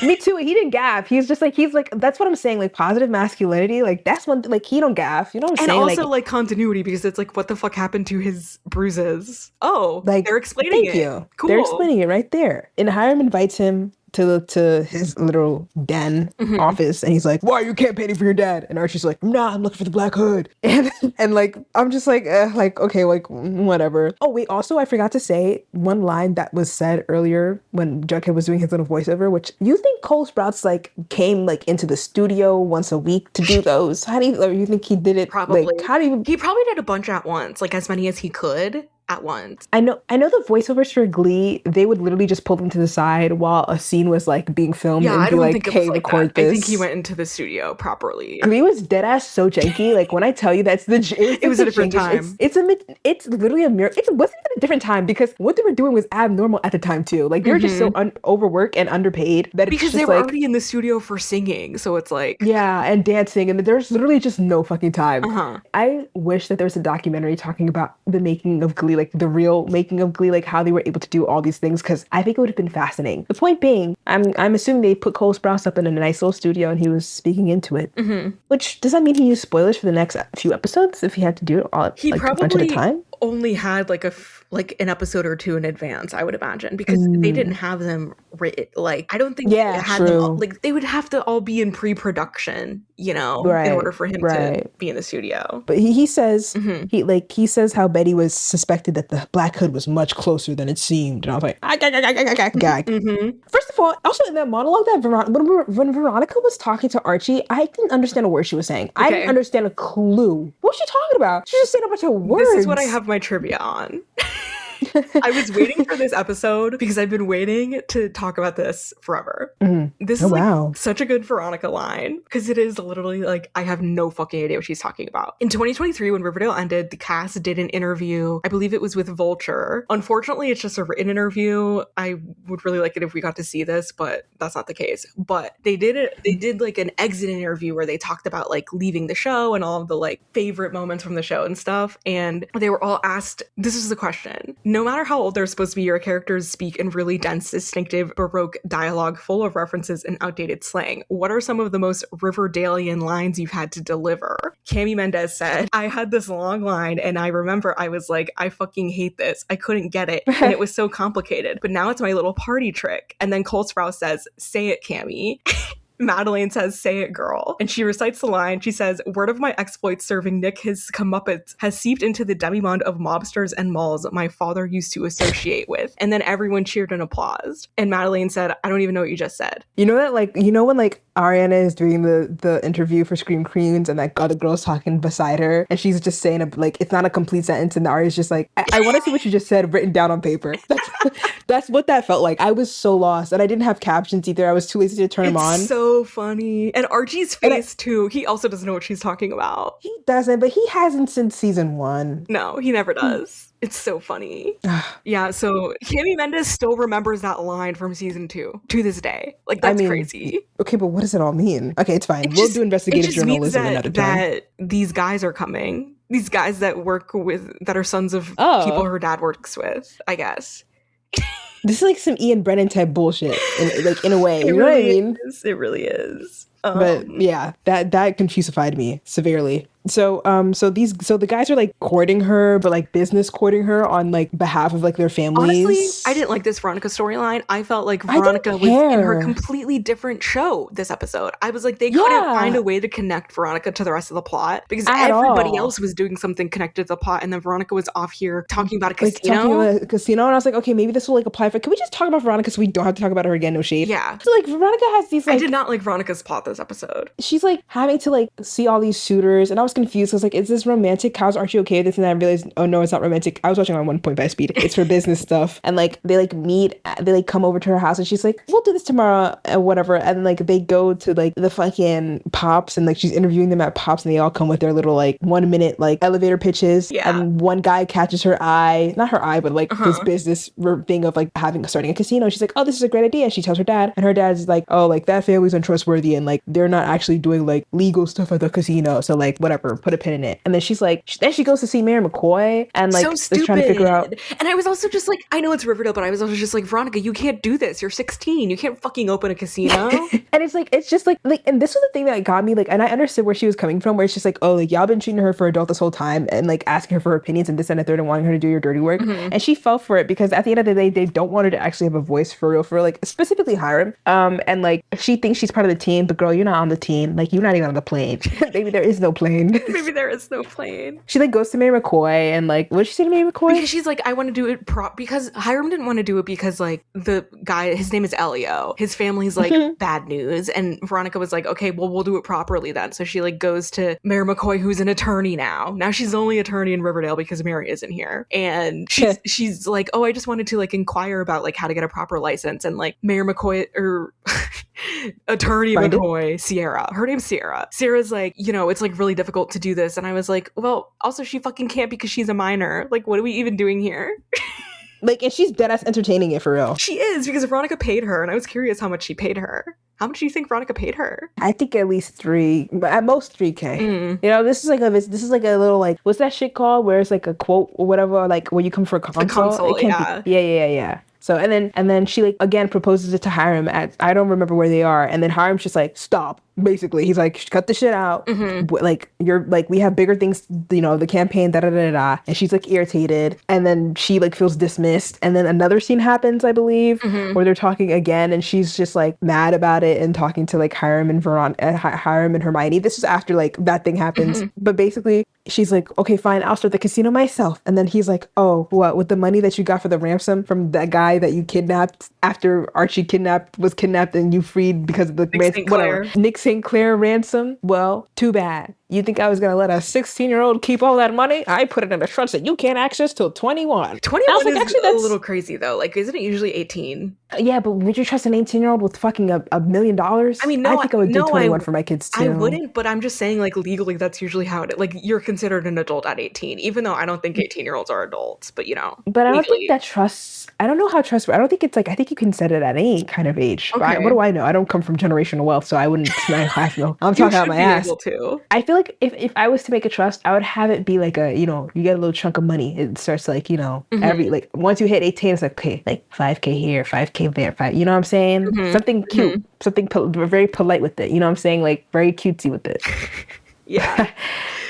Me too. He didn't gaff. He's like, that's what I'm saying. Like positive masculinity. Like that's one, like he don't gaff. You know what I'm saying? And also like continuity because it's like, what the fuck happened to his bruises? Oh, like they're explaining it. Thank you. Cool. They're explaining it right there. And Hiram invites him to his literal den office, and he's like, why are you campaigning for your dad? And Archie's like, nah, I'm looking for the Black Hood. And like I'm just like okay, like whatever. Oh wait, also I forgot to say one line that was said earlier when Jughead was doing his little voiceover, which you think Cole Sprouse like came like into the studio once a week to do those? How do you think he did it? Probably. Like, how do you? He probably did a bunch at once, like as many as he could at once. I know the voiceovers for Glee, they would literally just pull them to the side while a scene was like being filmed and be like, hey, record this. I think he went into the studio properly. Glee was dead ass so janky. Like when I tell you that's it was a different time. It's literally a mirror. It wasn't even a different time because what they were doing was abnormal at the time too. Like they were just so overworked and underpaid that because they were already in the studio for singing. So it's like, yeah, and dancing, and there's literally just no fucking time. I wish that there was a documentary talking about the making of Glee, like the real making of Glee, like how they were able to do all these things, because I think it would have been fascinating. The point being, I'm assuming they put Cole Sprouse up in a nice little studio and he was speaking into it. Which does that mean he used spoilers for the next few episodes if he had to do it all a bunch at a time? Only had like an episode or two in advance, I would imagine, because they didn't have them written. Like I don't think they had them all, like they would have to all be in pre-production, you know, in order for him to be in the studio. But he says he says how Betty was suspected that the Black Hood was much closer than it seemed, and I was like, gag. First of all, also in that monologue that when Veronica was talking to Archie, I didn't understand a word she was saying. I didn't understand a clue. What was she talking about? She just saying a bunch of words. This is what I have my trivia on. I was waiting for this episode because I've been waiting to talk about this forever. This is such a good Veronica line because it is literally like, I have no fucking idea what she's talking about. In 2023, when Riverdale ended, the cast did an interview. I believe it was with Vulture. Unfortunately, it's just a written interview. I would really like it if we got to see this, but that's not the case. But they did it. They did like an exit interview where they talked about like leaving the show and all of the like favorite moments from the show and stuff. And they were all asked, this is the question. No matter how old they're supposed to be, your characters speak in really dense, distinctive, Baroque dialogue full of references and outdated slang. What are some of the most Riverdalian lines you've had to deliver? Cami Mendez said, I had this long line and I remember I was like, I fucking hate this. I couldn't get it. And it was so complicated. But now it's my little party trick. And then Cole Sprouse says, say it, Cami. Madeleine says, say it, girl. And she recites the line. She says, word of my exploits serving Nick his comeuppance has seeped into the demimonde of mobsters and malls my father used to associate with. And then everyone cheered and applauded. And Madeleine said, I don't even know what you just said. You know that, like, you know when, like, Ariana is doing the interview for Scream Queens and, like, other girls talking beside her, and she's just saying, like, it's not a complete sentence, and Ariana's just like, I want to see what you just said written down on paper. That's what that felt like. I was so lost, and I didn't have captions either. I was too lazy to turn them on. So so funny. And Archie's face too. He also doesn't know what she's talking about. He doesn't, but he hasn't since season 1. No, he never does. It's so funny. Yeah, so Kimmy Mendes still remembers that line from season 2 to this day. Like, that's crazy. Okay, but what does it all mean? Okay, it's fine. We'll do investigative journalism another time. That these guys are coming. These guys that work with, that are sons of people her dad works with, I guess. This is like some Ian Brennan type bullshit, in a way. You know what I mean? It really is. But yeah, that confusified me severely. So the guys are like courting her, but like business courting her on like behalf of like their families. Honestly, I didn't like this Veronica storyline. I felt like Veronica was in her completely different show this episode. I was like, they couldn't find a way to connect Veronica to the rest of the plot because everybody else was doing something connected to the plot, and then Veronica was off here talking about a casino. Talking about a casino, and I was like, okay, maybe this will like apply for. Can we just talk about Veronica so we don't have to talk about her again? No shade. Yeah. So like Veronica has these. Like, I did not like Veronica's plot this episode. She's like having to like see all these suitors, and I was confused. I was like, is this romantic? How's Archie okay with this? And I realized, oh no, it's not romantic. I was watching on 1.5 speed. It's for business stuff. And like they like meet, they like come over to her house, and she's like, we'll do this tomorrow and whatever. And like they go to like the fucking Pops, and like she's interviewing them at Pops, and they all come with their little like 1 minute like elevator pitches. Yeah. And one guy catches her eye, not her eye, but like this business thing of like starting a casino. She's like, oh, this is a great idea. And she tells her dad, and her dad's like, oh, like that family's untrustworthy, and like they're not actually doing like legal stuff at the casino, so like whatever, put a pin in it. And then she's like, then she goes to see Mary McCoy, and like is trying to figure out. And I was also just like, I know it's Riverdale, but I was also just like, Veronica, you can't do this. You're 16. You can't fucking open a casino. And it's just like, and this was the thing that got me, like, and I understood where she was coming from, where it's just like, oh, like y'all been treating her for adult this whole time, and like asking her for her opinions and this and the third, and wanting her to do your dirty work. And she fell for it because at the end of the day, they don't want her to actually have a voice for real, like specifically Hiram. And like she thinks she's part of the team, but girl, you're not on the team. Like you're not even on the plane. Maybe there is no plane. Maybe there is no plane. She like goes to Mary McCoy, and like, what did she say to Mary McCoy? Because she's like, I want to do it because Hiram didn't want to do it because like the guy, his name is Elio. His family's like bad news. And Veronica was like, okay, well, we'll do it properly then. So she like goes to Mary McCoy, who's an attorney now. Now she's the only attorney in Riverdale because Mary isn't here. And she's like, oh, I just wanted to like inquire about like how to get a proper license. And like Mayor McCoy or attorney McCoy, Sierra. Her name's Sierra. Sierra's like, you know, it's like really difficult to do this. And I was like, well, also she fucking can't because she's a minor. Like, what are we even doing here? Like, and she's dead ass entertaining it for real. She is, because Veronica paid her, and I was curious how much she paid her. How much do you think Veronica paid her? I think at least 3, but at most 3K. You know, this is like a little like, what's that shit called? Where it's like a quote or whatever, like where you come for a consult. A consult, yeah. Yeah. So and then she like again proposes it to Hiram at, I don't remember where they are, and then Hiram's just like, stop. Basically, he's like, cut the shit out. Like, you're like, we have bigger things, you know, the campaign, da da da da. And she's like irritated, and then she like feels dismissed. And then another scene happens, I believe, where they're talking again, and she's just like mad about it and talking to like Hiram and Hiram and Hermione. This is after like that thing happens, but basically she's like, okay, fine, I'll start the casino myself. And then he's like, oh, what, with the money that you got for the ransom from that guy that you kidnapped after Archie was kidnapped and you freed because of the Nick St. Clair ransom? Well, too bad. You think I was going to let a 16-year-old keep all that money? I put it in a trust that you can't access till 21. 21 is actually, that's a little crazy, though. Like, isn't it usually 18? Yeah, but would you trust an 18-year-old with fucking $1 million? I mean, no, I think I would do 21 for my kids, too. I wouldn't, but I'm just saying, like, legally, that's usually how it is. Like, you're considered an adult at 18, even though I don't think 18-year-olds are adults, but, you know. But I don't think that I don't know how trustworthy. I don't think it's like, I think you can set it at any kind of age. Okay. What do I know? I don't come from generational wealth, so I wouldn't. I know. I'm talking out my ass. To. I feel like if I was to make a trust, I would have it be like a, you know, you get a little chunk of money. It starts like, you know, every, like, once you hit 18, it's like, okay, like 5K here, 5K there, 5, you know what I'm saying? Something cute, something very polite with it. You know what I'm saying? Like, very cutesy with it. Yeah.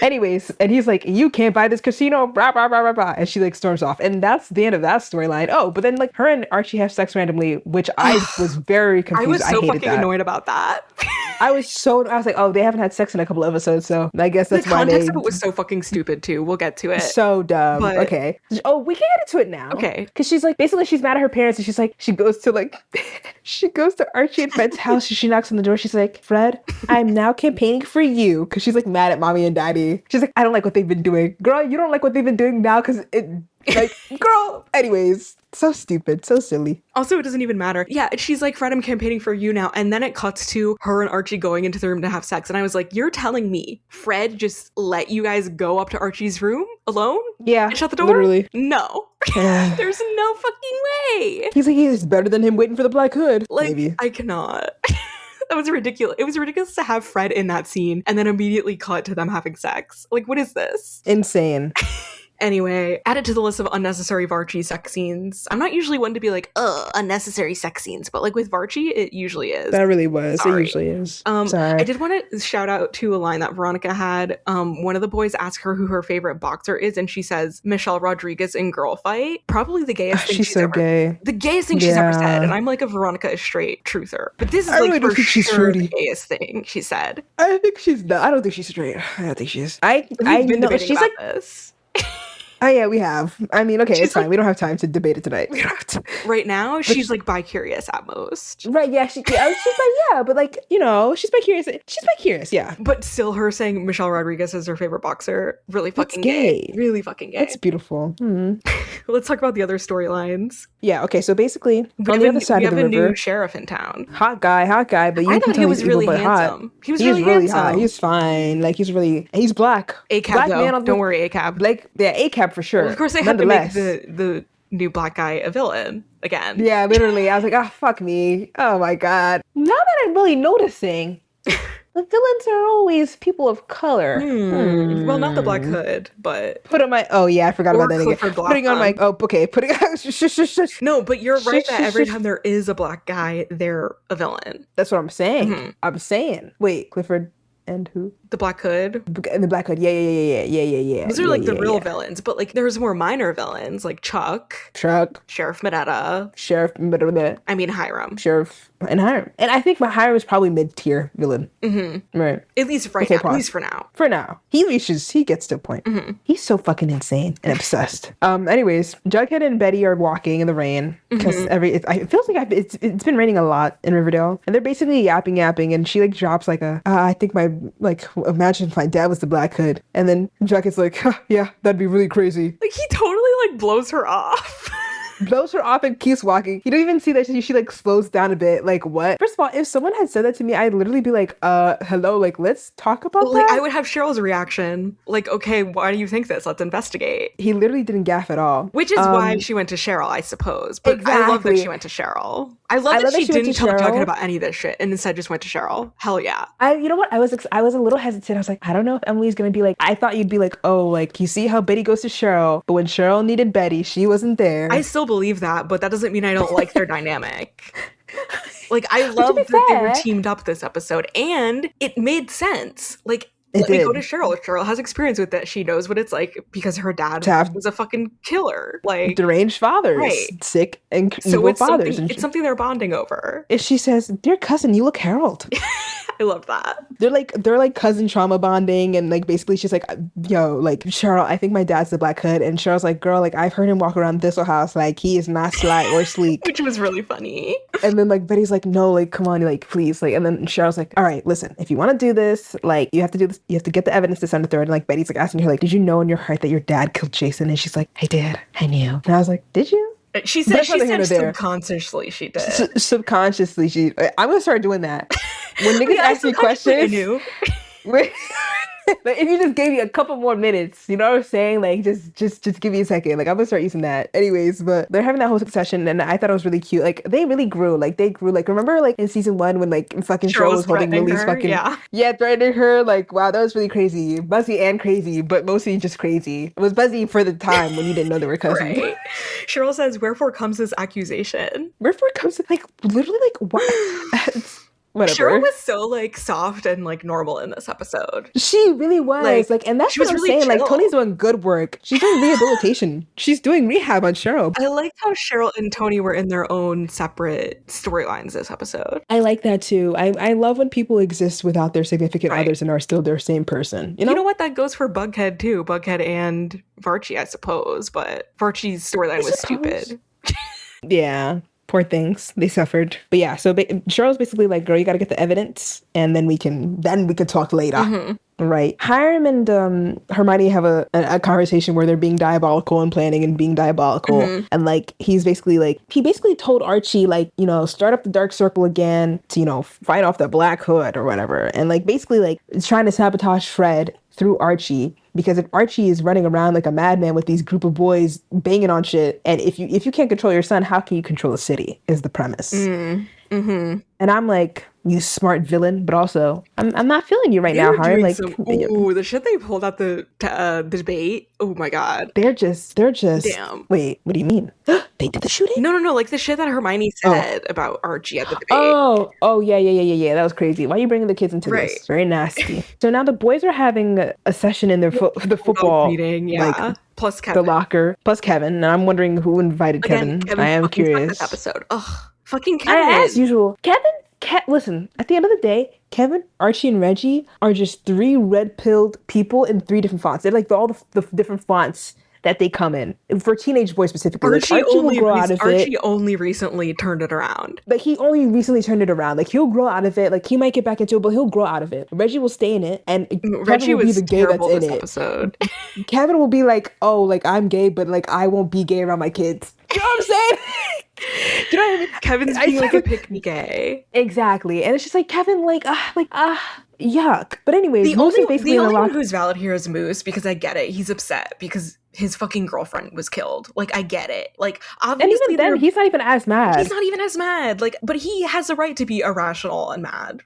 Anyways, and he's like, you can't buy this casino, blah, blah, blah, blah, blah. And she like storms off. And that's the end of that storyline. Oh, but then like her and Archie have sex randomly, which I was very confused. I was so fucking that. Annoyed about that. I was like, oh, they haven't had sex in a couple episodes, so I guess that's why the context of it was so fucking stupid too. We'll get to it. So dumb. But... okay. Oh, we can get into it now. Okay. Because she's like, basically she's mad at her parents, and she's like, she goes to Archie and Fred's house, and she knocks on the door. She's like, Fred, I'm now campaigning for you. Because she's like mad at mommy and daddy. She's like, I don't like what they've been doing. Girl, you don't like what they've been doing now because Like, girl, anyways, so stupid, so silly. Also, it doesn't even matter. Yeah, she's like, Fred, I'm campaigning for you now. And then it cuts to her and Archie going into the room to have sex. And I was like, you're telling me Fred just let you guys go up to Archie's room alone? Yeah, And shut the door? literally. No. There's no fucking way. He's like, he's better than him waiting for the Black Hood. Like, Maybe. I cannot. That was ridiculous. It was ridiculous to have Fred in that scene and then immediately cut to them having sex. Like, what is this? Insane. Anyway, added to the list of unnecessary Varchi sex scenes. I'm not usually one to be like, unnecessary sex scenes, but like with Varchi, it usually is. That really was. Sorry. It usually is. Sorry. I did want to shout out to a line that Veronica had. One of the boys asked her who her favorite boxer is, and she says Michelle Rodriguez in Girl Fight. Probably the gayest thing she's so ever. Gay. The gayest thing she's ever said. And I'm like, a Veronica is straight truther. But this is I like really don't for think she's sure fruity. the gayest thing she said. I think she's not. I don't think she's straight. I don't think she is. I been know debating she's about like this. Oh yeah, we have. I mean, okay, She's it's fine. like, We don't have time to debate it tonight. We don't have to. Right now, she's like bi-curious at most. Right? Yeah, she's like, yeah, but like, you know, she's bi-curious. She's bi-curious, yeah. But still, her saying Michelle Rodriguez is her favorite boxer, really fucking gay. gay. Really fucking gay. That's beautiful. Let's talk about the other storylines. Yeah. Okay. So basically, We on the other side of the have a river, new sheriff in town. hot guy, but you I can thought tell he was he's evil, really but handsome. hot. He was He's really hot. handsome. He's fine. Like he's black. ACAB Black though. man on the, Don't worry, ACAB. Like yeah, ACAB for sure. Well, of course, they had to make the new black guy a villain again. Yeah, literally. I was like, fuck me. Oh my god. Now that I'm really noticing, the villains are always people of color. Well, not the Black Hood, but put on my. Oh yeah, I forgot about that again. Clifford Putting on my. Oh, okay. Putting. No, but you're right that every time there is a black guy, they're a villain. That's what I'm saying. I'm saying. Wait, Clifford and who? The Black Hood. And the Black Hood. Yeah. Those are like the real villains, but like there's more minor villains like Chuck, Sheriff Minetta, I mean Hiram. Sheriff and Hiram. And I think Hiram is probably mid-tier villain. Right. At least now. At least for now. For now. He gets to a point. He's so fucking insane and obsessed. Anyways, Jughead and Betty are walking in the rain because it feels like it's been raining a lot in Riverdale, and they're basically yapping, and she like drops like I think my like imagine if my dad was the Black Hood, and then Jughead's like, yeah, that'd be really crazy. Like he totally like blows her off. Blows her off and keeps walking. You don't even see that she like slows down a bit. Like what? First of all, if someone had said that to me, I'd literally be like, hello, like let's talk about that. Like I would have Cheryl's reaction. Like, okay, why do you think this? Let's investigate. He literally didn't gaff at all. Which is why she went to Cheryl, I suppose. But exactly. I love that she went to Cheryl. I love that she didn't tell Jughead about any of this shit and instead just went to Cheryl. Hell yeah. You know what? I was a little hesitant. I was like, I don't know if Emily's gonna be like, I thought you'd be like, oh, like you see how Betty goes to Cheryl, but when Cheryl needed Betty, she wasn't there. I still believe that, but that doesn't mean I don't like their dynamic. Like I love that they were teamed up this episode and it made sense. Like let me go to Cheryl. Cheryl has experience with it. She knows what it's like because her dad was a fucking killer. Like deranged fathers, right. Sick and evil fathers. It's something they're bonding over. If she says, "Dear cousin, you look Harold." I love that. They're like cousin trauma bonding, and like basically she's like, yo, like Cheryl, I think my dad's the Black Hood, and Cheryl's like, girl, like I've heard him walk around Thistle House, like he is not sly or sleek. Which was really funny. And then like Betty's like, no, like come on, like please, like, and then Cheryl's like, all right, listen, if you want to do this, like you have to do this, you have to get the evidence to send it through. And like Betty's like asking her, like, did you know in your heart that your dad killed Jason? And she's like, I did, I knew. And I was like, did you? She said subconsciously she did. Subconsciously I'm gonna start doing that. When niggas ask me questions, like, if you just gave me a couple more minutes, you know what I'm saying? Like, just give me a second. Like, I'm gonna start using that. Anyways, but they're having that whole session, and I thought it was really cute. Like, they really grew. Like, remember, like, in season 1 when, like, fucking Cheryl was holding Lily's fucking... Yeah, threatening her. Like, wow, that was really crazy. Buzzy and crazy, but mostly just crazy. It was Buzzy for the time when you didn't know they were cousins. Right. Cheryl says, wherefore comes this accusation? Wherefore comes, like, literally, like, what? Whatever. Cheryl was so like soft and like normal in this episode. She really was like and that's what I'm saying. Chill. Like Tony's doing good work. She's doing rehabilitation. She's doing rehab on Cheryl. I liked how Cheryl and Tony were in their own separate storylines this episode. I like that too. I love when people exist without their significant others and are still their same person. You know what? That goes for Bughead too. Bughead and Varchi, I suppose. But Varchi's storyline was stupid. Yeah. Poor things. They suffered. But yeah, so Cheryl's basically like, girl, you got to get the evidence and then we can talk later. Right. Hiram and Hermione have a conversation where they're being diabolical and planning and being diabolical. And like he basically told Archie, like, start up the dark circle again to, fight off the Black Hood or whatever. And like basically like trying to sabotage Fred through Archie, because if Archie is running around like a madman with these group of boys banging on shit, and if you can't control your son, how can you control a city, is the premise. And I'm like, you smart villain, but also I'm not feeling you right now, Hiram. Like, the shit they pulled out the debate. Oh my god. They're just damn. Wait, what do you mean? They did the shooting? No, like the shit that Hermione said about Archie at the debate. Oh yeah. That was crazy. Why are you bringing the kids into this? Very nasty. So now the boys are having a session in their the football meeting, like, plus Kevin. The locker, plus Kevin. And I'm wondering who invited Kevin. I am curious. This episode. Ugh. Fucking Kevin. As usual. Listen, at the end of the day, Kevin, Archie, and Reggie are just 3 red-pilled people in 3 different fonts. They're like all the different fonts that they come in. For teenage boys specifically. Archie only recently turned it around. Like, he only recently turned it around. Like, he'll grow out of it. Like, he might get back into it, but he'll grow out of it. Reggie will stay in it, and Reggie will be the gay that's in it. Episode. Kevin will be like, oh, like, I'm gay, but, like, I won't be gay around my kids. You know what I'm saying? Do you know what I mean? Kevin's being like a pick-me gay. Exactly. And it's just like, Kevin, yuck. But anyways, the only one who's valid here is Moose, because I get it. He's upset because his fucking girlfriend was killed. Like, I get it. Like, obviously, and even then, he's not even as mad. He's not even as mad. Like, but he has the right to be irrational and mad.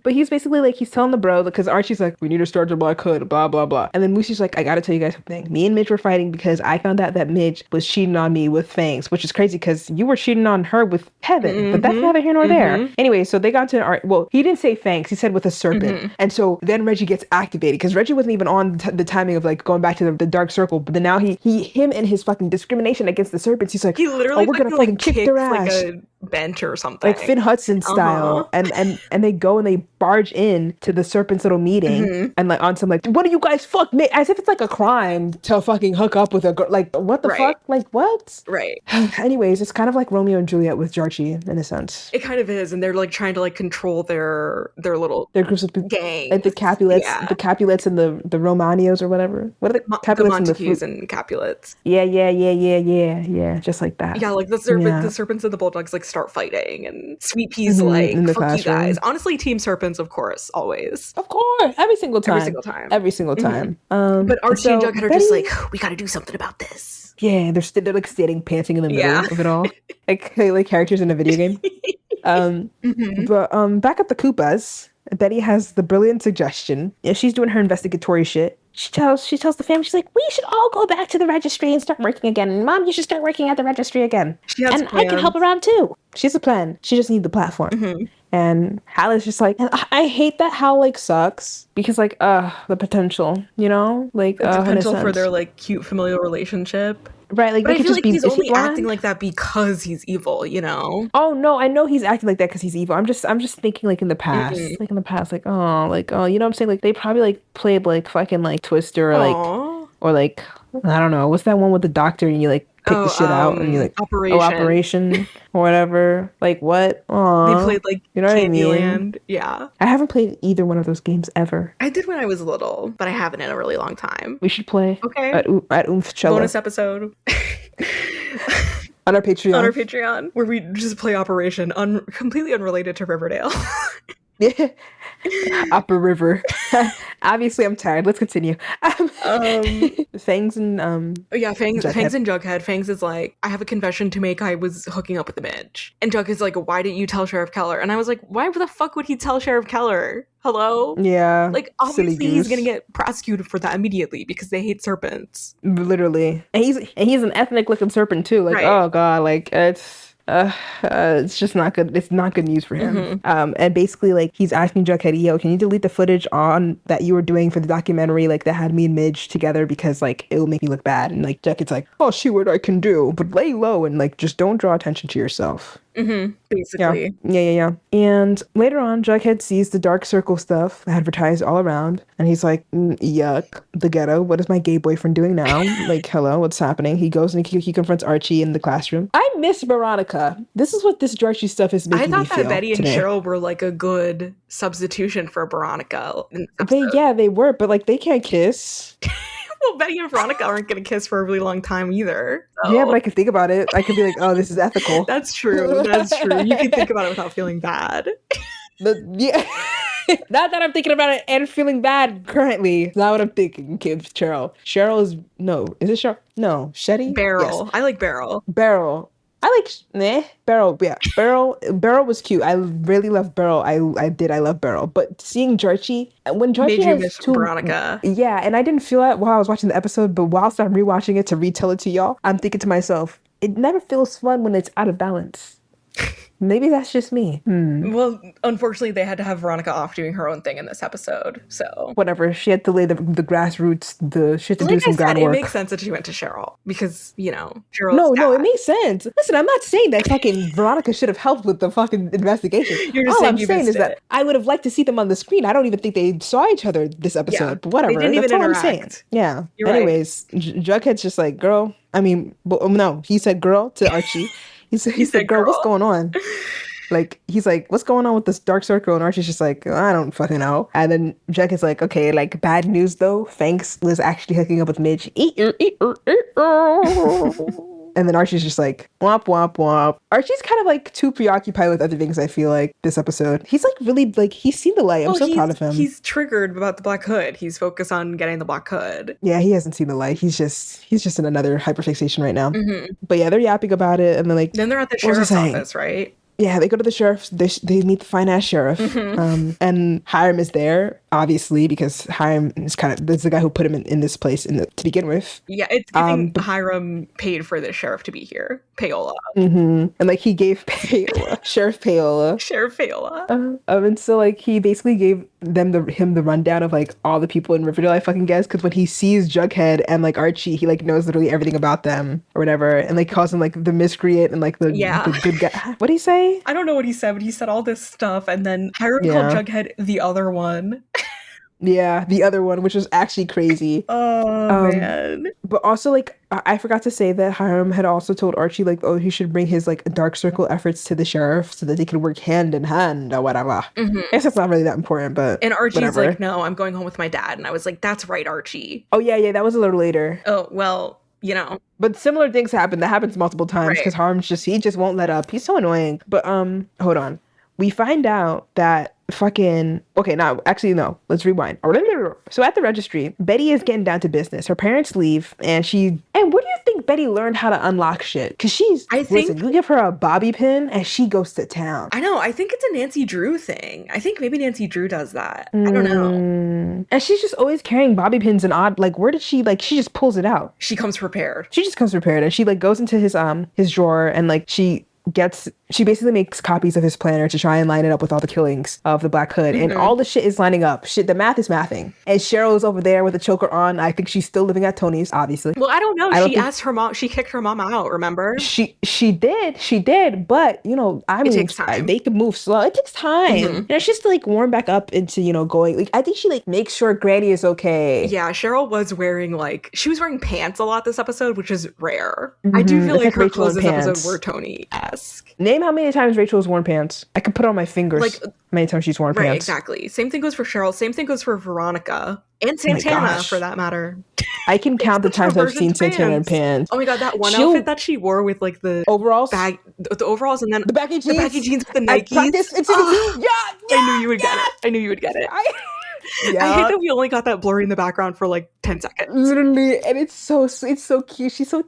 But he's basically like, he's telling the bro, because Archie's like, we need to start the Black Hood, blah blah blah. And then Moosey's like, I gotta tell you guys something. Me and Midge were fighting because I found out that Midge was cheating on me with Fangs, which is crazy because you were cheating on her with Kevin. But that's neither here nor there. Anyway, so they got to he didn't say Fangs, he said with a serpent. And so then Reggie gets activated, because Reggie wasn't even on the timing of like going back to the dark circle. But then now him and his fucking discrimination against the serpents, he's like, he literally we're gonna fucking kick their ass, like a bench or something, like Finn Hudson style. And they go and they barge in to the serpents' little meeting, and like on some like, what do you guys fuck me, as if it's like a crime to fucking hook up with a girl. Like, what the fuck? Like, what? Right. Anyways, it's kind of like Romeo and Juliet with Archie in a sense. It kind of is, and they're like trying to like control their groups of gang, like the Capulets and the Romanios or whatever. What are the Capulets? The Montagues and Capulets. Yeah, just like that. Yeah, like the Serpents and the Bulldogs like start fighting, and Sweet Pea's like, fuck you guys. Honestly, Team Serpents, of course, always. Of course, every single time. But Archie and Jughead are just like, we gotta do something about this. Yeah, they're like sitting, panting in the middle of it all, like characters in a video game. But back at the Koopas, Betty has the brilliant suggestion. She's doing her investigatory shit. She tells the family, she's like, we should all go back to the registry and start working again. And Mom, you should start working at the registry again. And I can help around too. She has a plan. She just needs the platform. And Hal is just like, and I hate that Hal like sucks, because like the potential, like the potential for their like cute familial relationship. Right, like, but they I could feel just like be he's only acting like that because he's evil, Oh no, I know he's acting like that because he's evil. I'm just thinking like in the past, like you know what I'm saying? Like they probably like played like fucking like Twister or like I don't know, what's that one with the doctor and you like pick the shit out and you like Operation or whatever. Like what? Aww. They played like, you know what I mean? Candyland. Yeah. I haven't played either one of those games ever. I did when I was little, but I haven't in a really long time. We should play. Okay. At Oomph-Chella. Bonus episode. On our Patreon. On our Patreon, where we just play Operation, completely unrelated to Riverdale. Yeah. Upper River. Obviously, I'm tired. Let's continue. Fangs and Fangs and Jughead. Fangs is like, I have a confession to make. I was hooking up with the Midge, and Jughead's like, why didn't you tell Sheriff Keller? And I was like, why the fuck would he tell Sheriff Keller? Hello? Yeah. Like, obviously he's gonna get prosecuted for that immediately because they hate serpents. Literally, and he's an ethnic looking serpent too. Like, oh god, like it's just not good. It's not good news for him. And basically, like, he's asking Jughead, yo, can you delete the footage on that you were doing for the documentary, like that had me and Midge together, because like it will make me look bad. And like Jughead's like, I'll see what I can do, but lay low and like just don't draw attention to yourself. Yeah. Basically. Yeah. And later on, Jughead sees the Dark Circle stuff advertised all around, and he's like, yuck, the ghetto. What is my gay boyfriend doing now? Like, hello, what's happening? He goes and he confronts Archie in the classroom. I miss Veronica. This is what this Archie stuff is I making me thought that feel Betty and today. Cheryl were like a good substitution for Veronica in this They, episode. yeah, they were, but like they can't kiss. Well, Betty and Veronica aren't going to kiss for a really long time either. So. Yeah, but I could think about it. I could be like, oh, this is ethical. That's true. That's true. You can think about it without feeling bad. Yeah. Not that I'm thinking about it and feeling bad currently. It's not what I'm thinking, kid. Cheryl. Cheryl is no. Is it Cheryl? No. Shetty? Beryl. Yes. I like Beryl. Beryl. I like Beryl. Yeah. Beryl was cute. I really love Beryl. I love Beryl. But seeing Georgie, when Georgie Made you has miss two, Veronica. yeah, and I didn't feel that while I was watching the episode, but whilst I'm rewatching it to retell it to y'all, I'm thinking to myself, it never feels fun when it's out of balance. Maybe that's just me. Well, unfortunately, they had to have Veronica off doing her own thing in this episode. So Whatever. She had to lay the grassroots, the shit to do like I some said, it groundwork. makes sense that she went to Cheryl because, you know, Cheryl's No, it dad. makes sense. Listen, I'm not saying that fucking Veronica should have helped with the fucking investigation. You're just All saying I'm you saying is missed that it. I would have liked to see them on the screen. I don't even think they saw each other this episode, Yeah, but whatever. they didn't That's even all I'm saying. interact. Yeah. You're right. Anyways, Jughead's just like, girl. I mean, no, he said girl to Archie. He said, said girl, what's girl. going on? Like, he's like, what's going on with this Dark Circle? And Archie's just like, I don't fucking know. And then Jughead's like, okay, like, bad news though. Fangs was actually hooking up with Midge. And then Archie's just like, womp, womp, womp. Archie's kind of like too preoccupied with other things, I feel like, this episode. He's like really, like, he's seen the light. I'm so proud of him. He's triggered about the Black Hood. He's focused on getting the Black Hood. Yeah, he hasn't seen the light. He's just in another hyperfixation right now. But yeah, they're yapping about it. And then like, Then they're at the what was I sheriff's saying? office, right? Yeah, they go to the sheriff. They meet the fine ass sheriff, and Hiram is there, obviously, because Hiram is the guy who put him in this place to begin with. Yeah, it's giving Hiram paid for the sheriff to be here. Payola. And like he gave Sheriff Payola. Sheriff Payola. And so like he basically gave him the rundown of like all the people in Riverdale, I fucking guess, because when he sees Jughead and like Archie, he like knows literally everything about them or whatever, and like calls him like the miscreant and like the good guy. What'd he say? I don't know what he said, but he said all this stuff, and then Hiram called Jughead the other one. Yeah, the other one, which was actually crazy. Oh, man. But also, like, I forgot to say that Hiram had also told Archie, like, oh, he should bring his, like, Dark Circle efforts to the sheriff so that they could work hand in hand or whatever. I guess that's not really that important, but And Archie's whatever. like, no, I'm going home with my dad. And I was like, that's right, Archie. Oh, yeah, that was a little later. Oh, well, you know. But similar things happen. That happens multiple times because Hiram's he just won't let up. He's so annoying. But, hold on. We find out that let's rewind. So at the registry, Betty is getting down to business. Her parents leave and what do you think Betty learned how to unlock shit? Because listen, you give her a bobby pin and she goes to town. I know. I think it's a Nancy Drew thing. I think maybe Nancy Drew does that. I don't know. And she's just always carrying bobby pins and where did she she just pulls it out. She comes prepared. She just comes prepared and she like goes into his drawer and like she basically makes copies of his planner to try and line it up with all the killings of the Black Hood. And all the shit is lining up. The math is mathing. And Cheryl is over there with a choker on. I think she's still living at Tony's, obviously. Well, I don't know. She asked her mom, she kicked her mom out, remember? She did. But, you know, I mean, it takes time. They can move slow. It takes time. And it's just to like warm back up into, you know, going. Like, I think she like makes sure Granny is okay. Yeah, Cheryl was wearing she was wearing pants a lot this episode, which is rare. I do feel like her clothes this episode were Tony-esque. Name how many times Rachel has worn pants. I could put it on my fingers. Like many times she's worn pants. Right, exactly. Same thing goes for Cheryl. Same thing goes for Veronica and Santana, for that matter. I can count the times I've seen Santana in pants. Oh my god, that one outfit that she wore with like the overalls, the overalls, and then the baggy jeans with the Nikes. Yeah, I knew you would get it. I I hate that we only got that blurry in the background for like 10 seconds. Literally, and it's so cute. She's so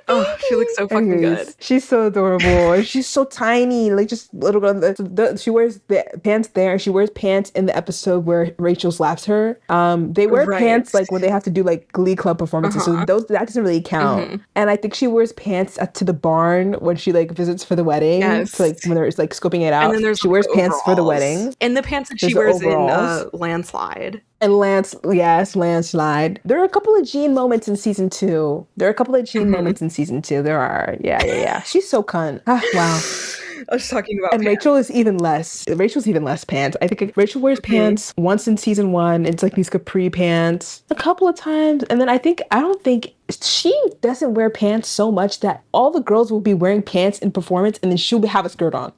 oh, she looks so fucking good. She's so adorable. And she's so tiny. Like just little girl. She wears the pants there. She wears pants in the episode where Rachel slaps her. They wear pants like when they have to do like Glee Club performances. So that doesn't really count. And I think she wears pants to the barn when she like visits for the wedding. Yes. So, like when they're like scoping it out. And then she wears pants for the wedding. And the pants that she wears in Landslide. And landslide. There are a couple of Jean moments in season 2. There are. Yeah. She's so cunt. Ah, wow. I was talking about And pants. Rachel is even less. Rachel's even less pants. I think Rachel wears pants once in season 1. It's like these capri pants a couple of times. And then I don't think she doesn't wear pants so much that all the girls will be wearing pants in performance and then she'll have a skirt on.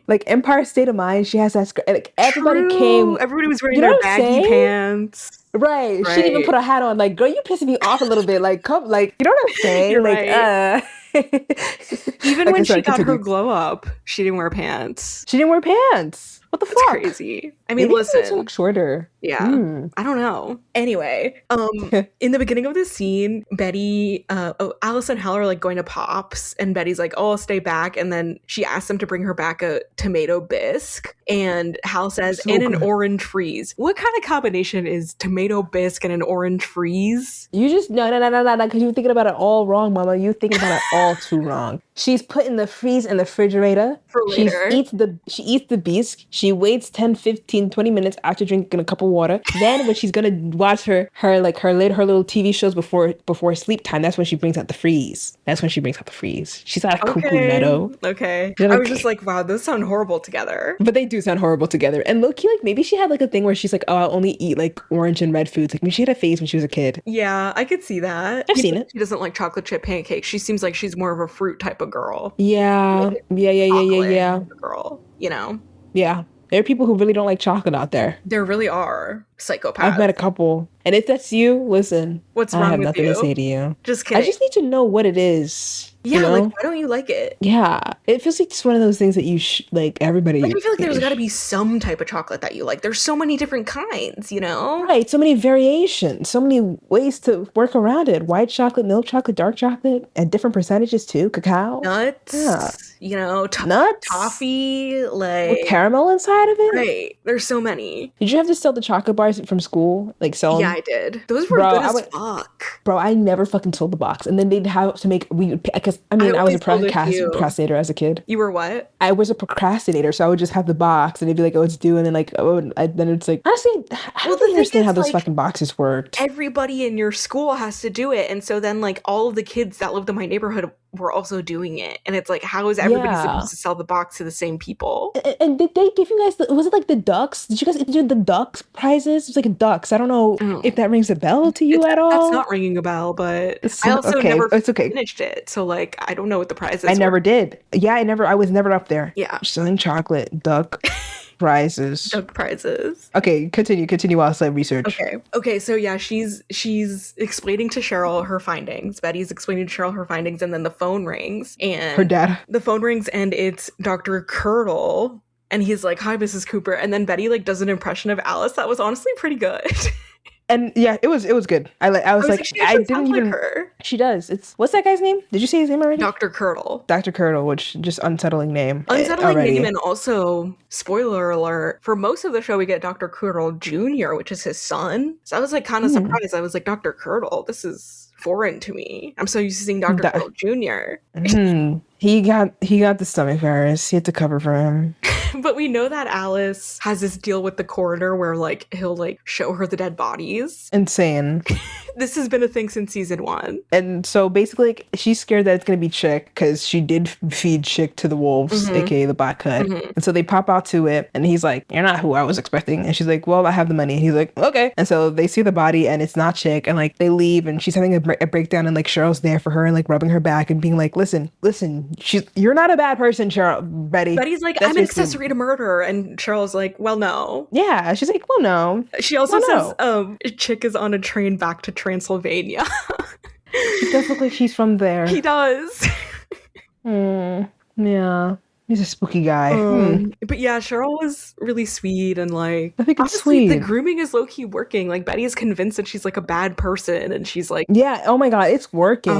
Like Empire State of Mind, she has that skirt. Like everybody True. Everybody was wearing their baggy pants. Right. She didn't even put a hat on. Like, girl, you pissing me off a little bit. Like, come, like, you know what I'm saying? You're like, right. Even when she got continue. her glow up, she didn't wear pants. She didn't wear pants. What the That's fuck? crazy. I mean, Maybe listen. She look shorter. Yeah. I don't know. Anyway, in the beginning of this scene, Betty, Alice and Hal are like going to Pops, and Betty's like, "Oh, I'll stay back." And then she asks them to bring her back a tomato bisque, and Hal says, "And an orange freeze." What kind of combination is tomato bisque and an orange freeze? You just no, because you're thinking about it all wrong, Mama. You're thinking about it all too wrong. She's putting the freeze in the refrigerator. For later. She eats the bisque. She waits 10, 15, 20 minutes after drinking a cup of water. Then when she's gonna watch her little TV shows before sleep time, that's when she brings out the freeze. She's not a cuckoo meadow. Okay. I was just like, wow, those sound horrible together. But they do sound horrible together. And low-key, like maybe she had like a thing where she's like, oh, I'll only eat like orange and red foods. Like maybe she had a phase when she was a kid. Yeah, I could see that. I've seen it. She doesn't like chocolate chip pancakes. She seems like she's more of a fruit type of girl. Yeah. Yeah. Girl, you know? Yeah. There are people who really don't like chocolate out there. There really are psychopaths. I've met a couple. And if that's you, listen. What's wrong with you? I have nothing to say to you. Just kidding. I just need to know what it is. Yeah, you know? like, why don't you like it? Yeah. It feels like just one of those things that you like everybody. Like, I feel like there's got to be some type of chocolate that you like. There's so many different kinds, you know? Right. So many variations. So many ways to work around it. White chocolate, milk chocolate, dark chocolate, at different percentages too. Cacao. Nuts. Yeah. You know, nuts. Toffee, like with caramel inside of it. Right. There's so many. Did you have to sell the chocolate bars from school? Like sell them? Yeah, I did. Those were good as fuck. Bro, I never fucking sold the box. And then they'd have to make because I was a procrastinator as a kid. You were what? I was a procrastinator, so I would just have the box and they'd be like, oh, it's due, and then like then it's like honestly, I don't understand how those fucking boxes worked. Everybody in your school has to do it, and so then like all of the kids that lived in my neighborhood were also doing it, and it's like, how is everybody supposed to sell the box to the same people? And did they give you guys was it like the ducks? Did you guys do the ducks prizes? It was like ducks. I don't know if that rings a bell to you at all. That's not ringing a bell, but I also never finished it, so like I don't know what the prizes. I never did. Yeah, I was never up there. Yeah, selling chocolate duck prizes. Duck prizes. Okay, continue while I research. Okay. So yeah, she's explaining to Cheryl her findings. Betty's explaining to Cheryl her findings, and then the phone rings, and her dad. The phone rings, and it's Dr. Curdle, and he's like, "Hi, Mrs. Cooper," and then Betty like does an impression of Alice that was honestly pretty good. And yeah, it was good. I was like I didn't even. Like her. She does. It's what's that guy's name? Did you say his name already? Dr. Curdle. Dr. Curdle, which just unsettling name. Unsettling name, and also spoiler alert. For most of the show, we get Dr. Curdle Jr., which is his son. So I was like kind of surprised. I was like, Dr. Curdle, this is foreign to me. I'm so used to seeing Dr. Curdle Jr. He got the stomach virus. He had to cover for him. But we know that Alice has this deal with the coroner where like he'll like show her the dead bodies. Insane. This has been a thing since season 1. And so basically like, she's scared that it's going to be Chick because she did feed Chick to the wolves, aka the Black Hood. And so they pop out to it and he's like, you're not who I was expecting. And she's like, well, I have the money. And he's like, okay. And so they see the body and it's not Chick, and like they leave and she's having a breakdown, and like Cheryl's there for her and like rubbing her back and being like, listen, you're not a bad person, Betty. Betty's like, I'm an accessory to murder, and Cheryl's like, well, no. Yeah, she's like, well, no. She also says Chick is on a train back to Transylvania. He does look like he's from there. He does. Yeah. He's a spooky guy. But yeah, Cheryl was really sweet, and like, I think it's honestly, sweet. The grooming is low-key working. Like, Betty is convinced that she's like a bad person, and she's like, yeah, oh my god, it's working.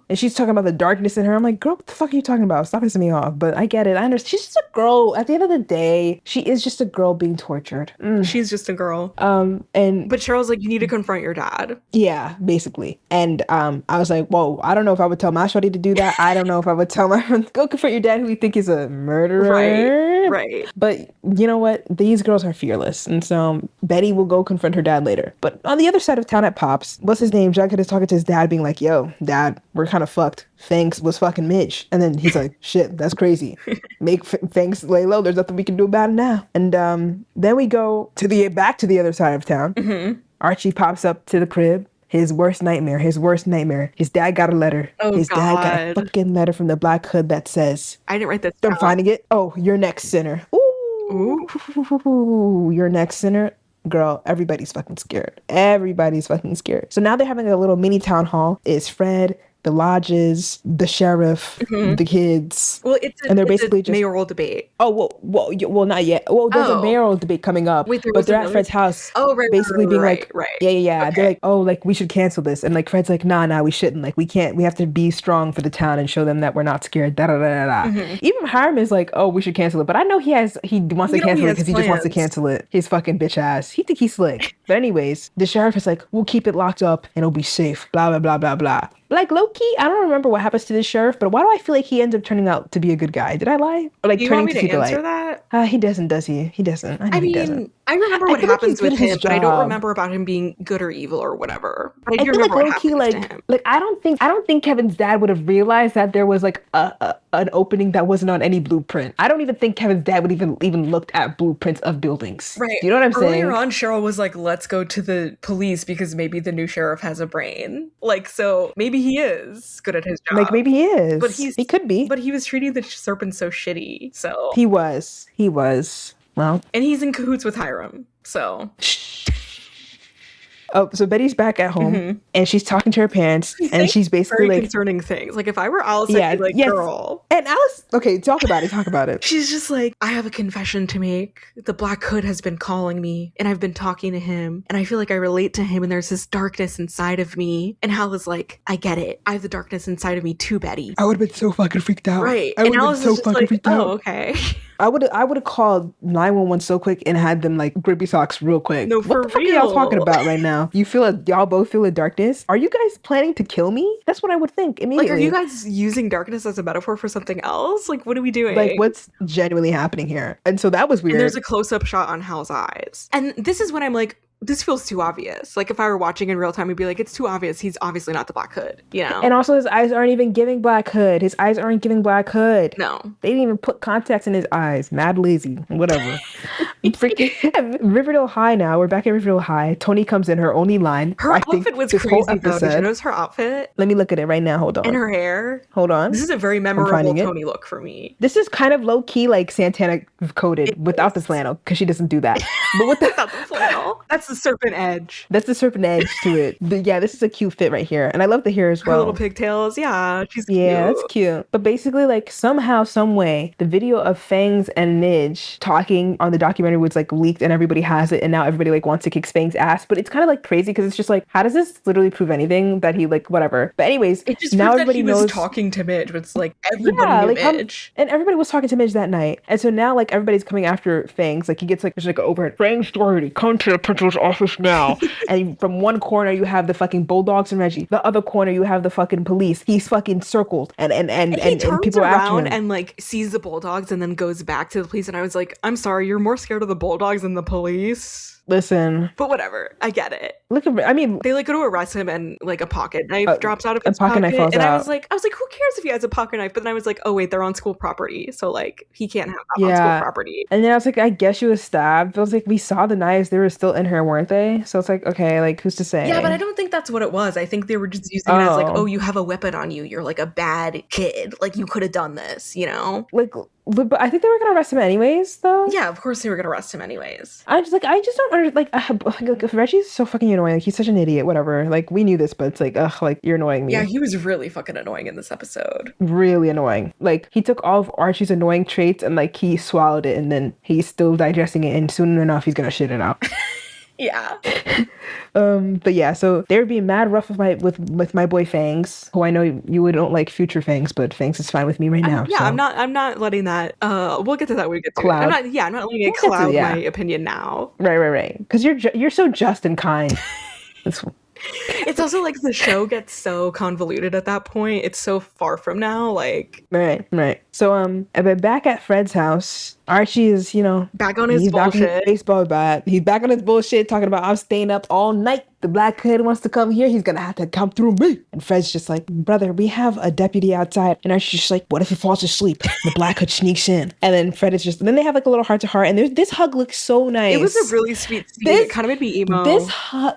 And she's talking about the darkness in her. I'm like, girl, what the fuck are you talking about? Stop pissing me off. But I get it. I understand. She's just a girl. At the end of the day, she is just a girl being tortured. She's just a girl. But Cheryl's like, you need to confront your dad. Yeah, basically. And I was like, whoa, I don't know if I would tell my shorty to do that. I don't know if I would tell my go confront your dad, who we think is a murderer. Right. But you know what? These girls are fearless. And so Betty will go confront her dad later. But on the other side of town at Pops, what's his name? Jughead is talking to his dad, being like, yo, dad, we're kind of fucked. Fangs was fucking Midge. And then he's like, shit, that's crazy. Make Fangs lay low. There's nothing we can do about it now. And then we go back to the other side of town. Mm-hmm. Archie pops up to the crib. His worst nightmare. His dad got a letter. His dad got a fucking letter from the Black Hood that says, I didn't write this down. I'm finding it. Oh, you're next, sinner. Ooh. You're next, sinner. Girl, everybody's fucking scared. So now they're having a little mini town hall. It's Fred, the lodges, the sheriff, the kids. Well, they're basically just mayoral debate. Oh, well, not yet. Well, there's a mayoral debate coming up. Wait, but they're at Fred's house. Oh, right. Basically being right. Yeah. Okay. They're like, oh, like, we should cancel this. And like, Fred's like, nah, we shouldn't. Like, we can't. We have to be strong for the town and show them that we're not scared. Even Hiram is like, oh, we should cancel it. But I know he wants to cancel it because he just wants to cancel it. His fucking bitch ass. He think he's slick. But anyways, the sheriff is like, we'll keep it locked up and it'll be safe. Blah, blah, blah, blah, blah. Like, low-key, I don't remember what happens to this sheriff, but why do I feel like he ends up turning out to be a good guy? Did I lie? Or like, do you turning want me to to answer that? that? He doesn't, does he? He doesn't. I mean, he doesn't. I remember what happens with him, but I don't job. remember about him being good or evil or whatever. But I do feel remember like what happens to him. Like, I don't think Kevin's dad would have realized that there was like an opening that wasn't on any blueprint. I don't even think Kevin's dad would even looked at blueprints of buildings. Right. Do you know what I'm saying? Earlier on, Cheryl was like, let's go to the police because maybe the new sheriff has a brain. Like, so maybe he is good at his job. Like, maybe he is. But he could be. But he was treating the serpents so shitty, so. He was. Well. And he's in cahoots with Hiram, so. Oh, so Betty's back at home and she's talking to her parents and she's basically very like concerning things. Like if I were Alice, I'd be like, girl. And Alice, okay, talk about it. She's just like, I have a confession to make. The Black Hood has been calling me and I've been talking to him and I feel like I relate to him and there's this darkness inside of me. And Hal is like, I get it. I have the darkness inside of me too, Betty. I would have been so fucking freaked out. Right. And Alice is so fucking freaked out. Oh, okay. I would have called 911 so quick and had them like grippy socks real quick. No, what the fuck are y'all talking about right now? Y'all both feel the darkness? Are you guys planning to kill me? That's what I would think immediately. Like, are you guys using darkness as a metaphor for something else? Like, what are we doing? Like, what's genuinely happening here? And so that was weird. And there's a close-up shot on Hal's eyes. And this is when I'm like, this feels too obvious. Like if I were watching in real time, I'd be like, it's too obvious. He's obviously not the Black Hood, you know? And also his eyes aren't even giving Black Hood. No. They didn't even put contacts in his eyes. Mad lazy. Whatever. Freaking Riverdale High now. We're back at Riverdale High. Tony comes in, her only line. Her outfit was crazy though. Did you notice her outfit? Let me look at it right now. Hold on. And her hair. Hold on. This is a very memorable Tony look for me. This is kind of low key like Santana coded without the flannel because she doesn't do that. But without the flannel. That's the serpent edge. That's the serpent edge to it. But yeah, this is a cute fit right here. And I love the hair as well. Her little pigtails. Yeah, she's cute. Yeah, that's cute. But basically, like, somehow, some way, the video of Fangs and Midge talking on the documentary was like leaked and everybody has it. And now everybody like wants to kick Fangs' ass. But it's kind of like crazy because it's just like, how does this literally prove anything that he like, whatever. But anyways, it just now everybody knows. Was talking to Midge, but it's like everybody knew Midge. And everybody was talking to Midge that night. And so now like everybody's coming after Fangs. Like he gets like, there's like an overhead, Fangs Doherty, come to the principal's office now. And from one corner you have the fucking Bulldogs and Reggie. The other corner you have the fucking police. He's fucking circled and people are after him. And like sees the Bulldogs and then goes back to the police. And I was like, I'm sorry, you're more scared of the Bulldogs than the police. Listen. But whatever. I get it. Look at, I mean, they like go to arrest him and like a pocket knife drops out of his pocket. Knife falls and out. I was like, who cares if he has a pocket knife? But then I was like, oh wait, they're on school property. So like he can't have that on school property. And then I was like, I guess she was stabbed. I was like, we saw the knives. They were still in her, weren't they? So it's like, okay, like who's to say? Yeah, but I don't think that's what it was. I think they were just using it as like, oh, you have a weapon on you. You're like a bad kid. Like you could have done this, you know? But I think they were gonna arrest him anyways, though. Yeah, of course they were gonna arrest him anyways. I just don't understand. Like Reggie's so fucking annoying. Like he's such an idiot. Whatever. Like we knew this, but it's like, ugh, like you're annoying me. Yeah, he was really fucking annoying in this episode. Really annoying. Like he took all of Archie's annoying traits and like he swallowed it, and then he's still digesting it, and soon enough he's gonna shit it out. Yeah. But yeah, so they were being mad rough with my boy Fangs, who I know you don't like future Fangs, but Fangs is fine with me right now. Yeah, so. I'm not letting that we'll get to that when we get to cloud. it. I'm not letting it cloud my opinion now. Right. Because you're so just and kind. It's also like the show gets so convoluted at that point. It's so far from now. Like, Right. So but back at Fred's house, Archie is, back on his he's back on his bullshit. baseball bat. He's back on his bullshit, talking about I'm staying up all night. The black kid wants to come here. He's gonna have to come through me. And Fred's just like, brother, we have a deputy outside. And Archie's just like, what if he falls asleep? The black hood sneaks in. And then Fred is just, and then they have like a little heart to heart. And this hug looks so nice. It was a really sweet scene. It kind of made me emo.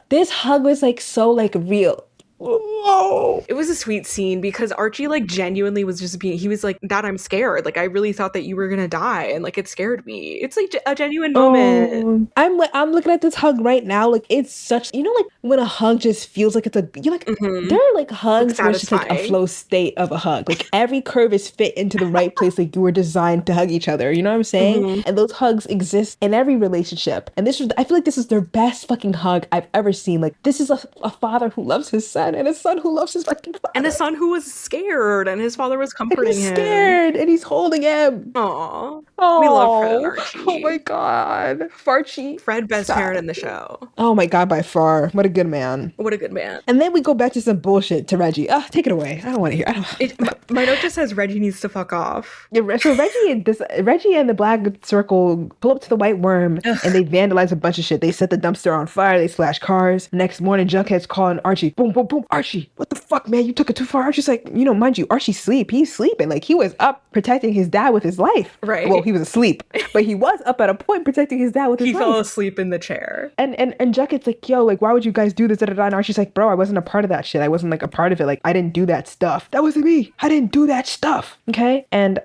This hug was like so like real. Whoa. It was a sweet scene because Archie like genuinely was just he was like, Dad, I'm scared. Like I really thought that you were gonna die, and like it scared me. It's like a genuine moment. I'm looking at this hug right now. Like it's such, like when a hug just feels like it's you're like, there are like hugs where it's just like a flow state of a hug. Like every curve is fit into the right place. Like you were designed to hug each other. You know what I'm saying? And those hugs exist in every relationship. And I feel like this is their best fucking hug I've ever seen. Like this is a father who loves his son. And a son who loves his fucking father. And a son who was scared, and his father was comforting him. Scared, and he's holding him. Aww. We love Fred and Archie. Oh my god. Farchie. Fred, best parent in the show. Oh my god, by far. What a good man. What a good man. And then we go back to some bullshit to Reggie. Take it away. I don't want to hear. My note just says Reggie needs to fuck off. Yeah, so Reggie and the Black Circle pull up to the White Worm, and they vandalize a bunch of shit. They set the dumpster on fire. They slash cars. Next morning, Jughead's calling Archie. Boom, boom, boom. Archie, what the fuck, man? You took it too far. Archie's like, mind you, Archie's asleep. He's sleeping. Like, he was up protecting his dad with his life. Right. Well, he was asleep, but he was up at a point protecting his dad with his life. He fell asleep in the chair. And Jughead's like, yo, like, why would you guys do this? And Archie's like, bro, I wasn't a part of that shit. I wasn't, like, a part of it. Like, I didn't do that stuff. That wasn't me. I didn't do that stuff. Okay? And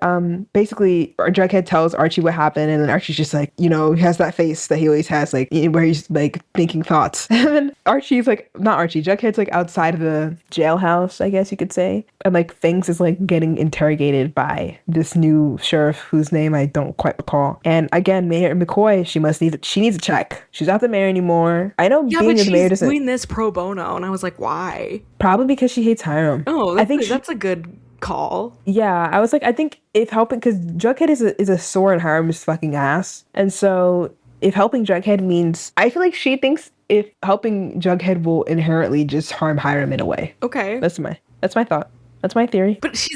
basically, Jughead tells Archie what happened, and then Archie's just like, he has that face that he always has, like, where he's, like, thinking thoughts. And then Archie's like, not Archie, Jughead's, like, outside of the jailhouse, I guess you could say. And like Fangs is like getting interrogated by this new sheriff whose name I don't quite recall. And again, Mayor McCoy, she needs a check. She's not the mayor anymore. I know being the mayor doesn't. Doing this pro bono, and I was like, why? Probably because she hates Hiram. Oh, I think that's a good call. Yeah, I was like, I think if helping, because Jughead is a sore in Hiram's fucking ass, and so if helping Jughead means, I feel like she thinks if helping Jughead will inherently just harm Hiram in a way. Okay. That's my thought. That's my theory. But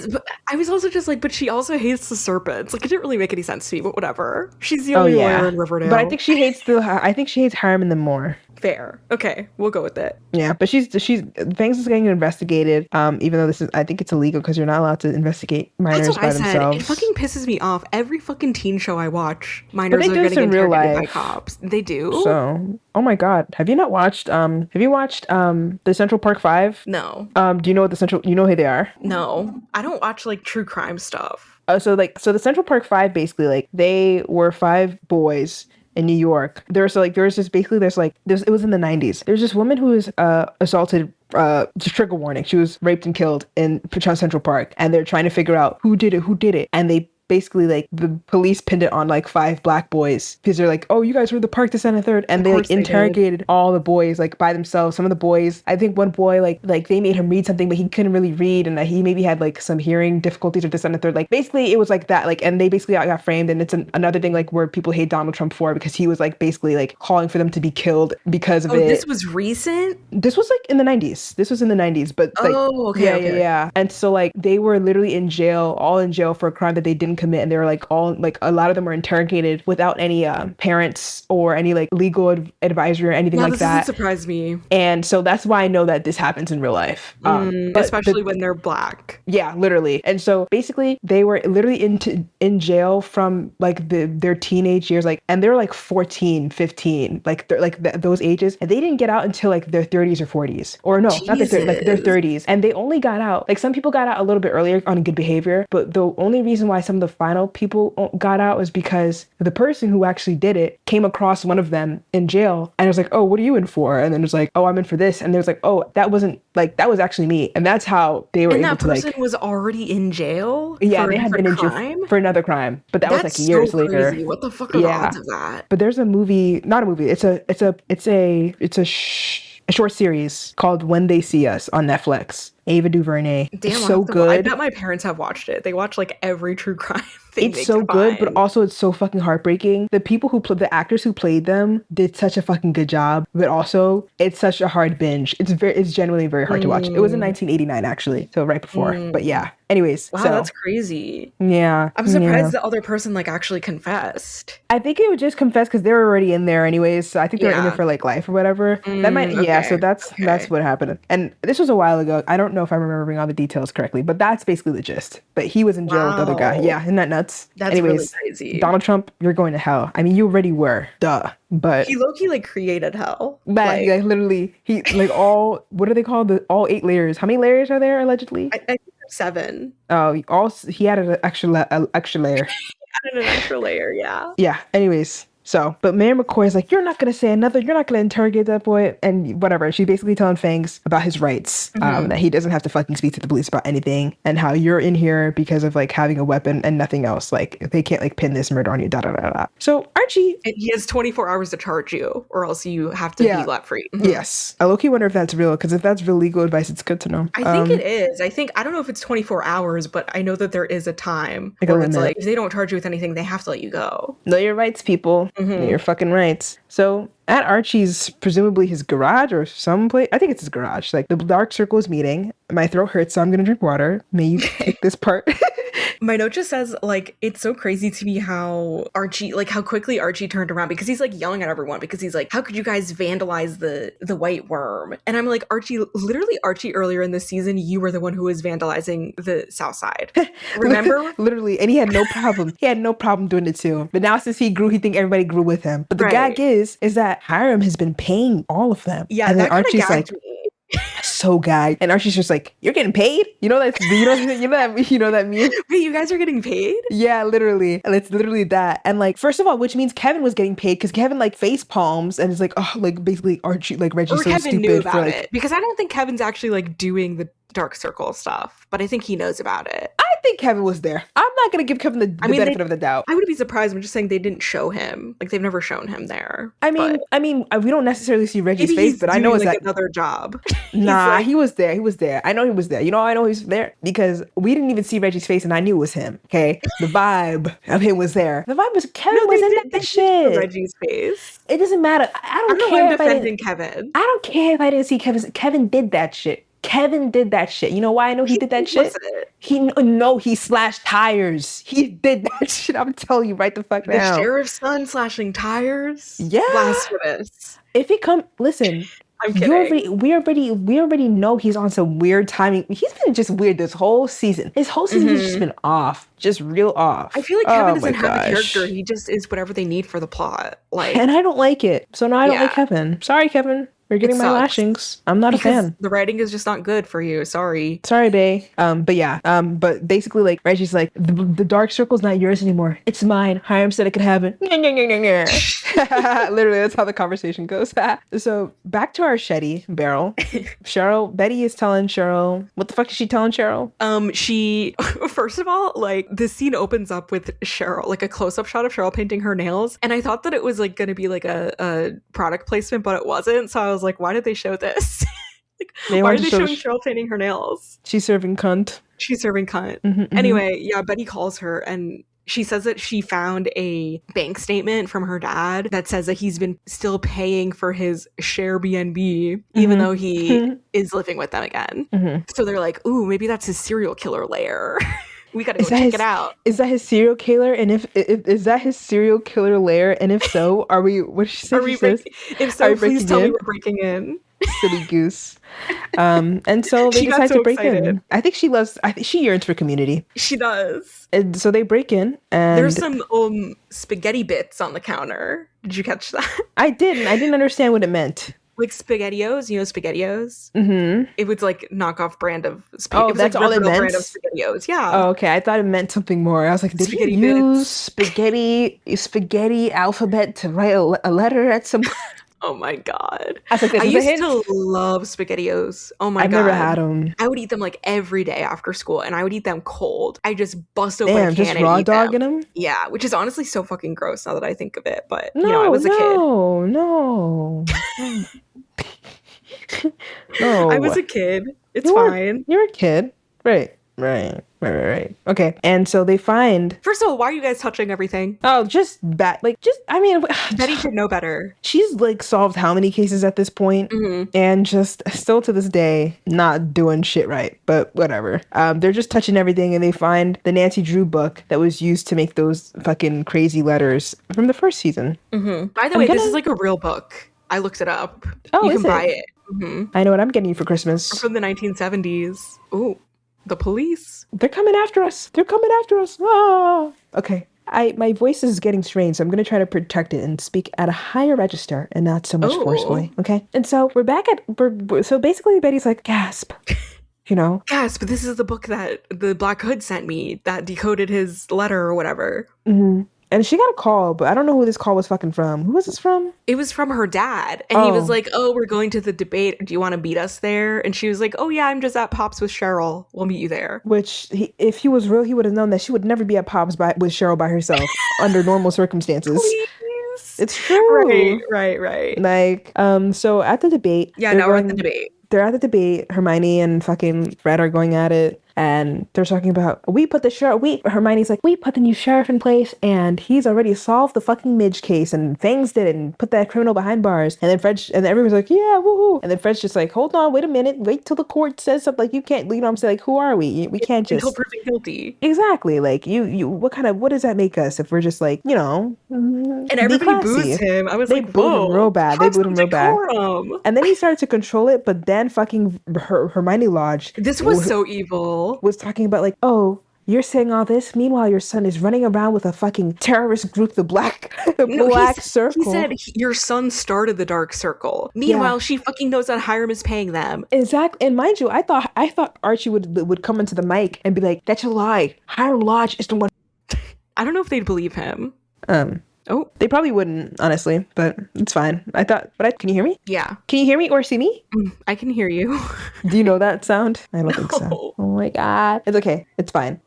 I was also just like, but she also hates the serpents. Like, it didn't really make any sense to me, but whatever. She's the only lawyer in Riverdale. But I think she hates Hiram and them more. Fair. Okay, we'll go with it. Yeah, but she's Fangs is getting investigated. Even though I think it's illegal because you're not allowed to investigate minors by themselves. It fucking pisses me off. Every fucking teen show I watch, minors are getting interrogated by cops. They do. So, oh my god, have you not watched? Have you watched the Central Park 5? No. Do you know what you know who they are? No, I don't watch like true crime stuff. So the Central Park 5 basically, like, they were 5 boys in New York. It was in the 90s. There's this woman who was assaulted, just trigger warning. She was raped and killed in Central Park, and they're trying to figure out who did it. And they basically, like, the police pinned it on like 5 black boys because they're like, oh, you guys were the park, this and the third, and they like interrogated all the boys like by themselves. Some of the boys, I think one boy like they made him read something, but he couldn't really read, and that he maybe had like some hearing difficulties or this and the third. Like, basically it was like that, like, and they basically got framed. And it's another thing like where people hate Donald Trump for, because he was like basically like calling for them to be killed because of it. This was recent? This was like in the 90s. But like, yeah. And so like they were literally all in jail for a crime that they didn't commit, and they were like a lot of them were interrogated without any parents or any like legal advisory or anything like that. This doesn't surprise me. And so that's why I know that this happens in real life, especially when they're black. Yeah, literally. And so basically they were literally in jail from like their teenage years, like, and they were like 14, 15, like they're like those ages, and they didn't get out until like their 30s or 40s, or no, not their 30s, like their 30s. And they only got out, like, some people got out a little bit earlier on good behavior, but the only reason why some of the final people got out was because the person who actually did it came across one of them in jail and was like, oh, what are you in for? And then it was like, oh, I'm in for this. And there was like, oh, that was actually me. And that's how they were able to, like... And that person was already in jail? Yeah, they had been in jail for another crime. But that was like years later. Crazy. What the fuck are the odds of that? But there's a movie, not a movie, it's a short series called When They See Us on Netflix. Ava DuVernay. Damn, it's so good. I bet my parents have watched it. They watch like every true crime they It's make so it good, but fine. also it's so fucking heartbreaking. The people who the actors who played them did such a fucking good job, but also it's such a hard binge. It's genuinely very hard to watch. It was in Mm, 1989 actually, so right before. But mm. yeah. Anyways, Wow, so that's crazy. yeah, I'm yeah. surprised the other person like actually confessed. I think it would just confess because they're already in there anyways. So I think they're in there Yeah. for like life or whatever. That might, yeah. So Okay. that's Okay. what happened. And this was a while ago. I don't know if I'm remembering all the details correctly, but that's basically the gist. But he was in jail with the other guy. Wow. Yeah, isn't that nuts? That's really Anyways, crazy. Donald Trump, you're going to hell. I mean, you already were, duh. He But low-key like created hell. man, he Like like literally he like all what are they called? The all 8 layers. How many layers are there allegedly? I think there's 7. Oh, all he added an extra layer. Added an extra layer, yeah. Yeah. Anyways, so but Mayor McCoy is like, you're not gonna say another. You're not gonna interrogate that boy, and whatever. She's basically telling Fangs about his rights, Hmm. that he doesn't have to fucking speak to the police about anything, and how you're in here because of like having a weapon and nothing else. Like they can't like pin this murder on you. Da da da da. So Archie, And he has 24 hours to charge you, or else you have to be yeah, let free. yes. I low-key wonder if that's real, because if that's real legal advice, it's good to know. I think it is. I don't know if it's 24 hours, but I know that there is a time Like a where it's limit. like, if they don't charge you with anything, they have to let you go. Know your rights, people. Know Hmm. your fucking rights. So at Archie's, presumably his garage or some place, I think it's his garage. Like the dark circle is meeting. My throat hurts, so I'm gonna drink water. May you take this part. My note just says, like, it's so crazy to me how Archie, like, how quickly Archie turned around because he's, like, yelling at everyone because he's like, how could you guys vandalize the white worm? And I'm like, Archie, literally, Archie, earlier in the season, you were the one who was vandalizing the South Side. Remember? Literally, and he had no problem. He had no problem doing it too. But now since he grew, he think everybody grew with him. But the gag Right. is that Hiram has been paying all of them. Yeah, And then that kind of Archie's like, gagged me. so gagged. And Archie's just like, you're getting paid? You know that you know that meme? Wait, you guys are getting paid? Yeah, literally. And it's literally that. And like, first of all, which means Kevin was getting paid because Kevin like face palms and is like, oh, like basically Archie, like Reggie's Or so Kevin knew stupid for about like, it. Because I don't think Kevin's actually, like, doing the Dark Circle stuff, but I think he knows about it. I think Kevin was there. I'm not gonna give Kevin the benefit of the doubt. I wouldn't be surprised. I'm just saying they didn't show him. Like, they've never shown him there. We don't necessarily see Reggie's Maybe face, he's but I know doing, it's like, that. another job. Nah, like, he was there. He was there. I know he was there. You know how I know he was there? Because we didn't even see Reggie's face and I knew it was him. Okay. The vibe of him was there. The vibe was Kevin no, was in they that did shit. show Reggie's face. It doesn't matter. I I don't don't know why care I'm if I didn't. defending Kevin. I don't care if I didn't see Kevin did that shit. Kevin did that shit. You know why I know he did that shit? He slashed tires. He did that shit. I'm telling you right the fuck The now. sheriff's son slashing tires? Yeah. Blasphemous. If it come, listen. I'm kidding. We already know he's on some weird timing. He's been just weird this whole season. His whole season he's just been off, just real off. I feel like Kevin Oh doesn't my have a gosh. character. He just is whatever they need for the plot. Like, And I don't like it. So now I don't Yeah. like Kevin. Sorry, Kevin. You're getting my sucks. lashings. I'm not a because fan. the writing is just not good for you. Sorry. Sorry, bae. But yeah. But basically, like Reggie's like, the dark circle's not yours anymore. It's mine. Hiram said it could have it. Literally, that's how the conversation goes. So back to our Shetty barrel. Betty is telling Cheryl, what the fuck is she telling Cheryl? She first of all, like, this scene opens up with Cheryl, like a close-up shot of Cheryl painting her nails, and I thought that it was like gonna be like a product placement, but it wasn't. So I was like, why did they show this? Like, why are they showing Cheryl painting her nails? She's serving cunt. She's serving cunt. Mm-hmm. Anyway, yeah, Betty calls her and she says that she found a bank statement from her dad that says that he's been still paying for his share BNB, even though he is living with them again. So they're like, ooh, maybe that's his serial killer lair. We gotta go check it out. Is that his serial killer? And if is that his serial killer lair? And if so, are we? What did she say? If so, please tell me we're breaking in. Silly goose. And so they decide to break in. I think she yearns for community. She does. And so they break in, and there's some spaghetti bits on the counter. Did you catch that? I didn't understand what it meant. Like SpaghettiOs, you know SpaghettiOs? Mm-hmm. It was like knockoff brand of spaghetti. Oh, that's all it meant? Brand of SpaghettiOs, yeah. Oh, okay. I thought it meant something more. I was like, did he use spaghetti alphabet to write a letter at some point? Oh my god. I was like, I used to love SpaghettiOs. Oh my god. I've never had them. I would eat them like every day after school, and I would eat them cold. I just bust open a can just and raw eat dogging them. them? Yeah, which is honestly so fucking gross now that I think of it. But, no, I was a kid. No. No. I was a kid. It's fine. You're a kid. Right. Right. Okay. And so they find. First of all, why are you guys touching everything? Oh, just bad. Like, just, I mean, Betty should know better. she's like solved how many cases at this point? And just still to this day, not doing shit right. But whatever. They're just touching everything and they find the Nancy Drew book that was used to make those fucking crazy letters from the first season. By the way, this is like a real book. I looked it up. Oh, you is can buy it? it. I know what I'm getting you for Christmas. From the 1970s. Ooh, the police. They're coming after us. They're coming after us. Ah. Okay. My voice is getting strained, so I'm going to try to protect it and speak at a higher register and not so much forcefully. Okay. And so we're back at, so basically Betty's like, gasp. You know? Gasp, this is the book that the Black Hood sent me that decoded his letter or whatever. And she got a call, but I don't know who this call was fucking from. Who was this from? It was from her dad. And he was like, oh, we're going to the debate. Do you want to meet us there? And she was like, oh, yeah, I'm just at Pops with Cheryl. We'll meet you there. Which, if he was real, he would have known that she would never be at Pops with Cheryl by herself under normal circumstances. Please. It's true. Right. Like, so at the debate. Yeah, now we're at the debate. They're at the debate. Hermione and fucking Fred are going at it. And they're talking about, Hermione's like, we put the new sheriff in place and he's already solved the fucking Midge case and Fangs did it and put that criminal behind bars. And then everyone's like, yeah, woohoo. And then Fred's just like, hold on, wait a minute. Wait till the court says something. Like, you can't, you know what I'm saying? Like, who are we? We can't just. Until proven guilty. Exactly. Like, what does that make us if we're just like, you know. And everybody boos him. I was like, booed him real bad. They booed him real bad. And then he started to control it, but then fucking Hermione Lodge. This was so evil. Was talking about like, oh, you're saying all this, meanwhile your son is running around with a fucking terrorist group, the Black Circle. He said your son started the Dark Circle. Meanwhile, she fucking knows that Hiram is paying them. Exactly. And mind you, I thought Archie would come into the mic and be like, that's a lie. Hiram Lodge is the one. I don't know if they'd believe him. Oh, they probably wouldn't, honestly, but it's fine. Can you hear me? Yeah. Can you hear me or see me? I can hear you. Do you know that sound? I don't think so. Oh my God. It's okay. It's fine.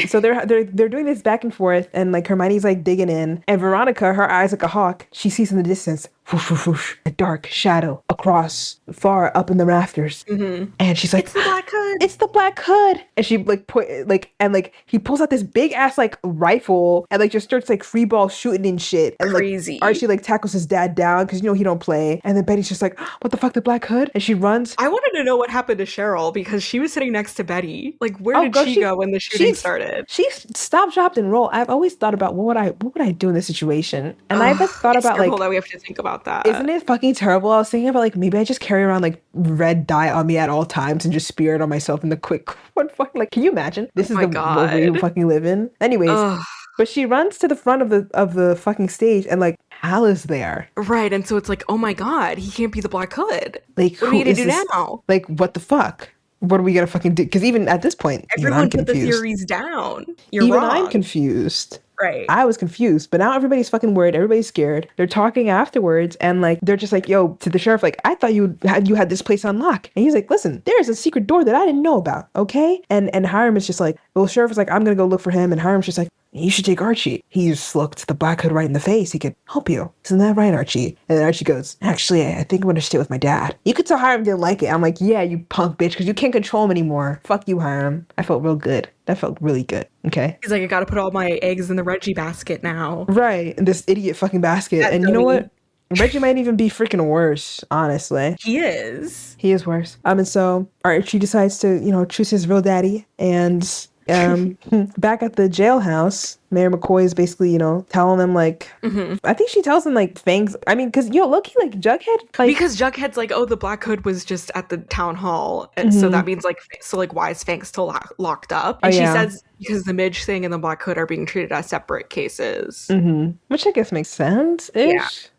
So they're doing this back and forth and like Hermione's like digging in and Veronica, her eyes like a hawk, she sees in the distance, whoosh, whoosh, whoosh, a dark shadow across far up in the rafters. And she's like, it's the Black Hood. It's the Black Hood. And she he pulls out this big ass like rifle and like just starts like free ball shooting and shit. And crazy. Like, Archie like tackles his dad down because he don't play. And then Betty's just like, what the fuck, the Black Hood? And she runs. I wanted to know what happened to Cheryl because she was sitting next to Betty. Like, where did she go when the shooting started? She stopped, dropped, and rolled. I've always thought about what would I do in this situation, and I've thought about like that we have to think about that. Isn't it fucking terrible? I was thinking about like maybe I just carry around like red dye on me at all times and just spear it on myself in the quick one. Like, can you imagine? This is the world we fucking live in. Anyways. But she runs to the front of the fucking stage and like Hal is there. Right, and so it's like, oh my God, he can't be the Black Hood. Like, what are we gonna do now? Like, what the fuck? What are we gonna fucking do? Because even at this point, everyone put the theories down. Even wrong. I'm confused. Right. I was confused, but now everybody's fucking worried. Everybody's scared. They're talking afterwards, and like they're just like, "Yo," to the sheriff, like, "I thought you had this place on lock." And he's like, "Listen, there's a secret door that I didn't know about." Okay, and Hiram is just like, "Well, sheriff is like, I'm gonna go look for him," and Hiram's just like, "You should take Archie. He just looked the Black Hood right in the face. He could help you. Isn't that right, Archie?" And then Archie goes, "Actually, I think I'm gonna stay with my dad." You could tell Hiram didn't like it. I'm like, "Yeah, you punk bitch, because you can't control him anymore. Fuck you, Hiram." I felt real good. That felt really good. Okay. He's like, I gotta put all my eggs in the Reggie basket now. Right. In this idiot fucking basket. And you know what? Reggie might even be freaking worse, honestly. He is. He is worse. And so Archie decides to, choose his real daddy. And back at the jailhouse, Mayor McCoy is basically, telling them like, I think she tells them like Fangs. I mean, because look, like Jughead, like, because Jughead's like, oh, the Black Hood was just at the town hall, and so that means like, why is Fangs still locked up? And she says because the Midge thing and the Black Hood are being treated as separate cases, which I guess makes sense,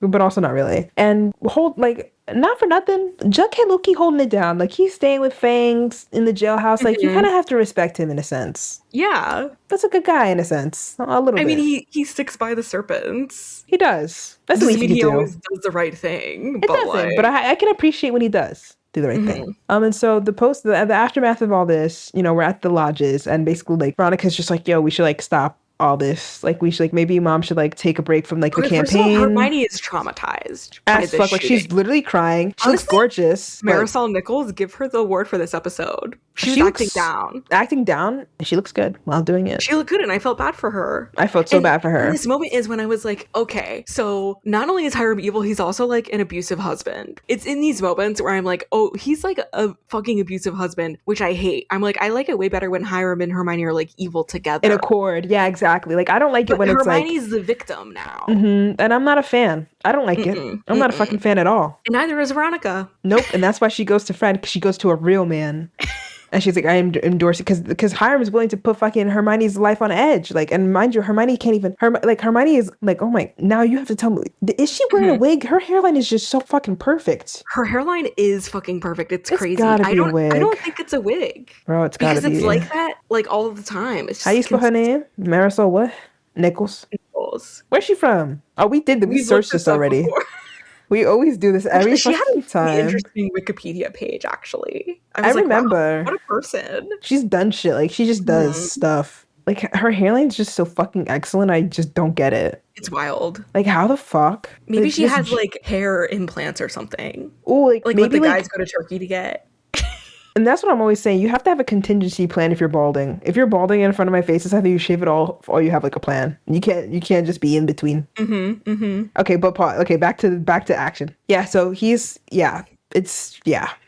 but also not really. And not for nothing, Jughead low-key holding it down. Like, he's staying with Fangs in the jailhouse. Like, you kind of have to respect him in a sense. Yeah. That's a good guy in a sense. A little bit. I mean, he sticks by the serpents. He does. That's the least he always does the right thing. It doesn't, but I can appreciate when he does do the right thing. And so the aftermath of all this, we're at the lodges, and basically, like, Veronica's just like, yo, we should, like, stop all this. Like, we should, like, maybe mom should, like, take a break from, like, the campaign. Hermione is traumatized by this fuck. Like, she's literally crying. She looks gorgeous. Marisol Nichols, give her the award for this episode. She was acting down. Acting down. She looks good while doing it. She looked good, and I felt bad for her. I felt so bad for her. And this moment is when I was like, okay, so not only is Hiram evil, he's also like an abusive husband. It's in these moments where I'm like, oh, he's like a fucking abusive husband, which I hate. I'm like, I like it way better when Hiram and Hermione are like evil together. In accord. Yeah, exactly. Like, I don't like it when it's like... Hermione's the victim now. And I'm not a fan. I don't like it. I'm not a fucking fan at all. And neither is Veronica. Nope. And that's why she goes to Fred, because she goes to a real man. And she's like, I am endorsing, because Hiram is willing to put fucking Hermione's life on edge. Like, and mind you, Hermione can't even, Hermione is like, oh my, now you have to tell me, is she wearing a wig? Her hairline is just so fucking perfect. Her hairline is fucking perfect. It's crazy. Gotta be a wig. I don't think it's a wig. Bro, it's gotta be. Because it's like that, like, all of the time. It's just how you spell her name? Marisol what? Nichols? Where's she from? Oh, we searched this already. We always do this every fucking time. She had an interesting Wikipedia page, actually. I remember. Wow, what a person. She's done shit. Like, she just does stuff. Like, her hairline's just so fucking excellent. I just don't get it. It's wild. Like, how the fuck? Maybe she has, like, hair implants or something. Oh, like maybe what the guys go to Turkey to get. And that's what I'm always saying. You have to have a contingency plan if you're balding. If you're balding in front of my face, it's either you shave it all or you have like a plan. You can't just be in between. Okay, but pause. Okay, back to action. Yeah, so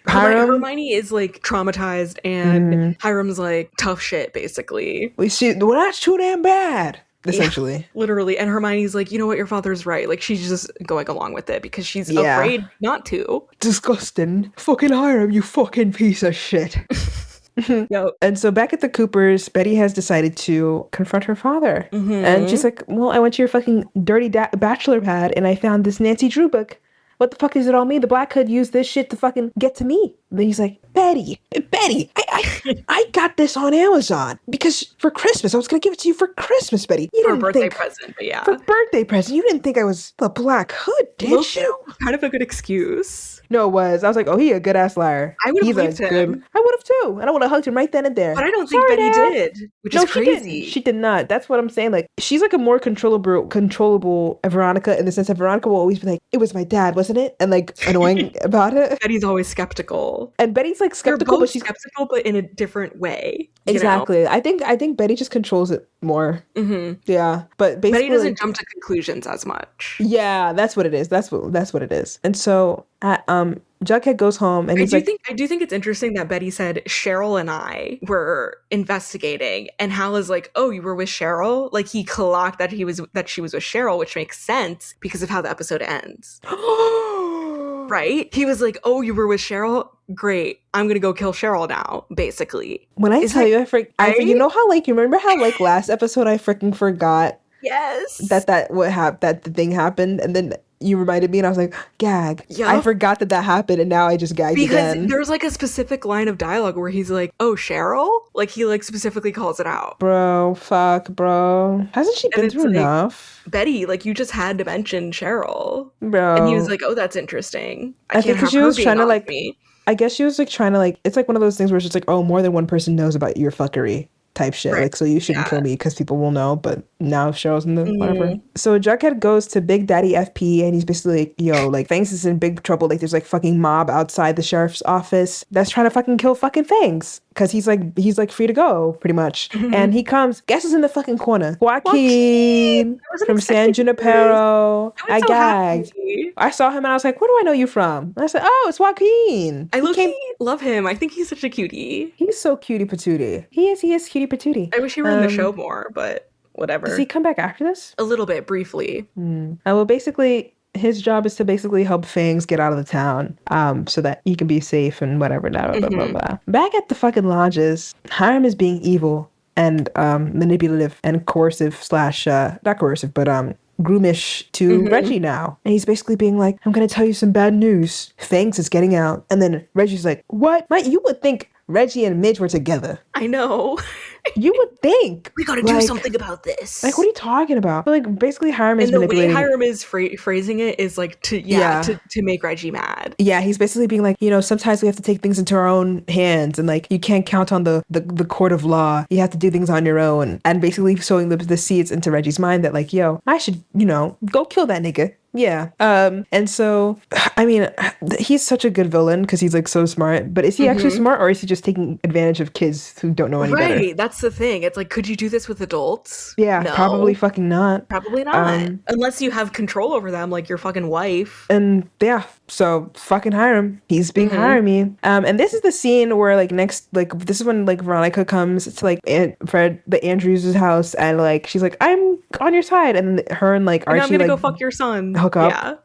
Hermione is like traumatized and Hiram's like tough shit, basically. Well, that's too damn bad. Essentially. Yeah, literally. And Hermione's like, you know what, your father's right. Like, she's just going along with it because she's afraid not to. Disgusting. Fucking Hiram, you fucking piece of shit. Yep. And so back at the Coopers, Betty has decided to confront her father. And she's like, well, I went to your fucking dirty bachelor pad and I found this Nancy Drew book. What the fuck does it all mean? The Black Hood used this shit to fucking get to me. And then he's like, Betty, I got this on Amazon because for Christmas, I was going to give it to you for Christmas, Betty. For a birthday present, but yeah. For birthday present. You didn't think I was the Black Hood, did you? Kind of a good excuse. No, it was. I was like, oh, he a good ass liar. I would have believed him. I would have too. And I would have hugged him right then and there. But I don't think Betty did, which is crazy. She did not. That's what I'm saying. Like, she's like a more controllable Veronica in the sense that Veronica will always be like, it was my dad, wasn't it? And like annoying about it. Betty's always skeptical. And Betty's like skeptical, but she's skeptical, but in a different way. Exactly. I think Betty just controls it more. Yeah. But basically, Betty doesn't jump to conclusions as much. Yeah, that's what it is. That's what it is. And so Jughead goes home and he's like, I do think it's interesting that Betty said Cheryl and I were investigating, and Hal is like, oh, you were with Cheryl? Like, he clocked that she was with Cheryl, which makes sense because of how the episode ends. Right? He was like, oh, you were with Cheryl? Great. I'm gonna go kill Cheryl now, basically. When I tell you, you know how, like, you remember how, like, last episode I freaking forgot that the thing happened, and then you reminded me and I was like, gag. Yep. I forgot that happened and now I just gagged again. Because there's like a specific line of dialogue where he's like, oh, Cheryl? Like, he like specifically calls it out. Bro, fuck, bro. Hasn't she been through enough? Betty, like, you just had to mention Cheryl. Bro. And he was like, oh, that's interesting. I think she was trying to like, me. I guess she was like trying to like, it's like one of those things where it's just like, oh, more than one person knows about your fuckery type shit. Right. Like, so you shouldn't kill me because people will know, but now Cheryl's in the whatever. So Jughead goes to Big Daddy FP and he's basically like, yo, like, Fangs is in big trouble. Like, there's like fucking mob outside the sheriff's office that's trying to fucking kill fucking Fangs. Because he's like free to go, pretty much. And he comes, guess who's in the fucking corner? Joaquin from San Junipero. I gagged. Happy. I saw him and I was like, where do I know you from? And I said, oh, it's Joaquin. I love him. I think he's such a cutie. He's so cutie patootie. He is cutie patootie. I wish he were in the show more, but whatever. Does he come back after this? A little bit, briefly. Well, basically, his job is to basically help Fangs get out of the town, so that he can be safe and whatever. Blah, blah, blah, blah. Back at the fucking lodges, Hiram is being evil and manipulative and coercive / not coercive, but groomish to Reggie now. And he's basically being like, I'm gonna tell you some bad news. Fangs is getting out. And then Reggie's like, what? You would think Reggie and Midge were together. I know. You would think. We gotta do something about this. Like, what are you talking about? But like, basically Hiram is manipulating. And the way Hiram is phrasing it is like to make Reggie mad. Yeah, he's basically being like, you know, sometimes we have to take things into our own hands and like, you can't count on the court of law. You have to do things on your own. And basically sowing the seeds into Reggie's mind that like, yo, I should, you know, go kill that nigga. Yeah. And so, I mean, he's such a good villain because he's like so smart. But is he actually smart, or is he just taking advantage of kids who don't know any better? Right, that's the thing. It's like, could you do this with adults? Yeah, probably No, fucking not. probably not. Unless you have control over them, like your fucking wife. And yeah, so fucking hire him. He's being hiring me. And this is the scene where like this is when like Veronica comes to like the Andrews' house, and like she's like, I'm on your side, and her and like And now I'm Archie gonna like go fuck your son. hook up. Yeah.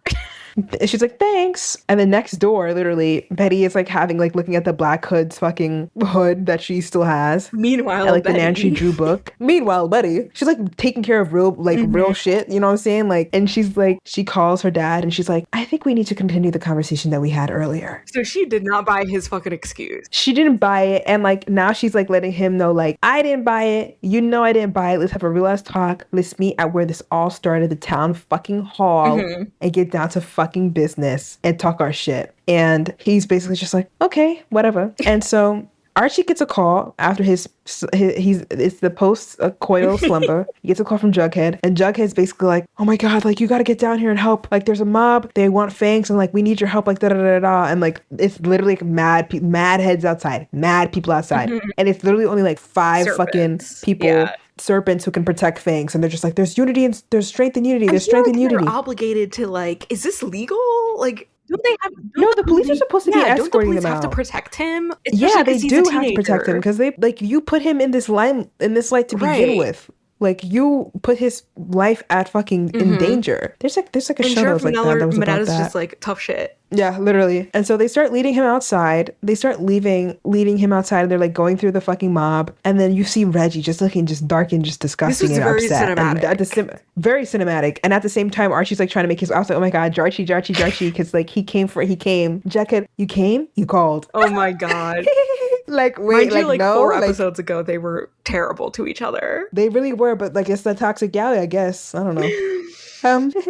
And she's like, thanks. And then next door, literally, Betty is like looking at the Black Hood's fucking hood that she still has. Meanwhile, And like Betty. the Nancy Drew book. Meanwhile, Betty, she's like taking care of real shit. You know what I'm saying? Like, and she's like, she calls her dad and she's like, I think we need to continue the conversation that we had earlier. So she did not buy his fucking excuse. She didn't buy it. And like now she's like letting him know, like, I didn't buy it. You know I didn't buy it. Let's have a real ass talk. Let's meet at where this all started, the town fucking hall, and get down to fucking business and talk our shit. And he's basically just like, okay, whatever. And so Archie gets a call after it's the post-coital slumber. He gets a call from Jughead, and Jughead's basically like, oh my god, like you gotta get down here and help. Like there's a mob, they want Fangs, and like we need your help, like da da da da. And like it's literally like mad heads outside, mad people outside, and it's literally only like 5 fucking people. Yeah. Serpents who can protect Fangs, and they're just like, there's unity and there's strength and unity. There's strength and unity. They're obligated to like, is this legal? Like, don't they have? No, the police are supposed to be escorting them out. Don't the police have to protect him? Yeah, they do have to protect him because they like you put him in this light to begin with. Like you put his life at fucking in danger. There's like a show that was like that was about that. Just like tough shit. Yeah, literally. And so they start leading him outside. They start leading him outside, and they're like going through the fucking mob. And then you see Reggie just looking just dark and just disgusting and upset. Cinematic. And very cinematic. And at the same time, Archie's like trying to make his. I was like, oh my god, Jarchi, because like he came. Jughead, you came, you called. Oh my god. Like wait, like no, 4 episodes ago they were terrible to each other. They really were, but like it's the toxic galley, I guess. I don't know.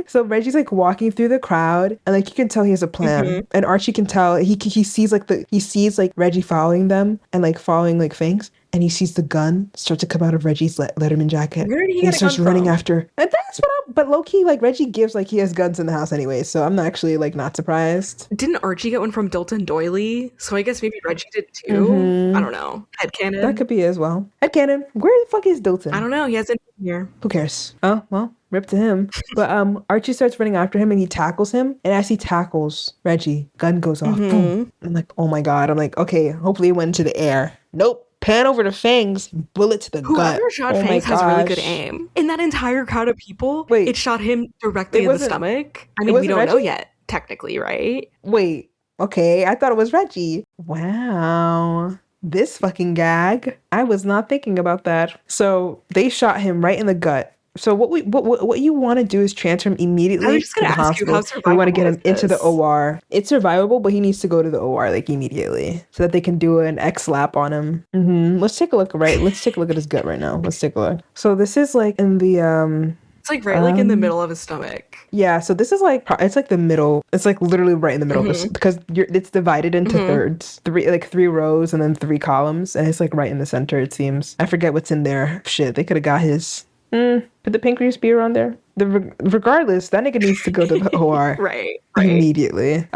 So Reggie's like walking through the crowd, and like you can tell he has a plan. And Archie can tell he sees like Reggie following them and like following like Fangs, and he sees the gun start to come out of Reggie's Letterman jacket. Where did he get a starts running after. And that's but low key, like Reggie gives like he has guns in the house anyway, so I'm actually like not surprised. Didn't Archie get one from Dilton Doily? So I guess maybe Reggie did too. I don't know. Headcanon. That could be as well. Headcanon. Where the fuck is Dilton? I don't know. He hasn't been here. Who cares? Oh well. Rip to him. But Archie starts running after him, and he tackles him. And as he tackles Reggie, gun goes off. Boom. I'm like, oh my god. I'm like, okay, hopefully it went into the air. Nope. Pan over to Fangs, bullet to the gut. Whoever shot Fangs has really good aim. In that entire crowd of people, it shot him directly in the stomach. I mean, we don't know yet, technically, right? Wait. Okay, I thought it was Reggie. Wow. This fucking gag. I was not thinking about that. So they shot him right in the gut. So what you want to do is transfer him immediately to the hospital. We want to get him into the OR. It's survivable, but he needs to go to the OR like immediately so that they can do an X-lap on him. Let's take a look. Let's take a look at his gut right now. Let's take a look. So this is like in the It's like right like in the middle of his stomach. Yeah, so this is like it's like the middle. It's like literally right in the middle because it's divided into thirds, three rows and then 3 columns, and it's like right in the center. It seems. I forget what's in there. Shit, they could have got his. Could the pancreas be around there? Regardless, that nigga needs to go to the OR right. immediately.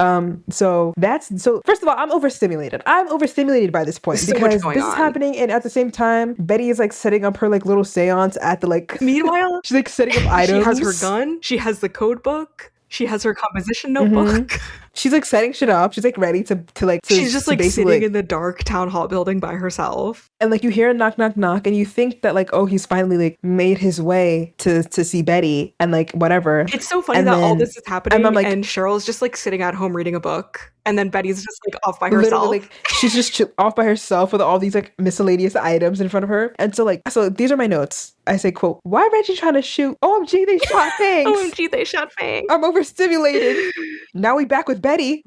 So first of all, I'm overstimulated. By this point because this is happening, and at the same time, Betty is like setting up her like little seance at the like. Meanwhile, she's like setting up items. She has her gun. She has the code book. She has her composition notebook. She's like setting shit up. She's like ready to she's just like sitting in the dark town hall building by herself. And like you hear a knock, knock, knock, and you think that like, oh, he's finally like made his way to see Betty and like whatever. It's so funny that all this is happening and Cheryl's just like sitting at home reading a book. And then Betty's just like off by herself. Like she's just off by herself with all these like miscellaneous items in front of her. And so these are my notes. I say, quote, why Reggie trying to shoot? OMG, they shot Fangs. OMG, they shot Fangs. I'm overstimulated. Now we back with Betty. ...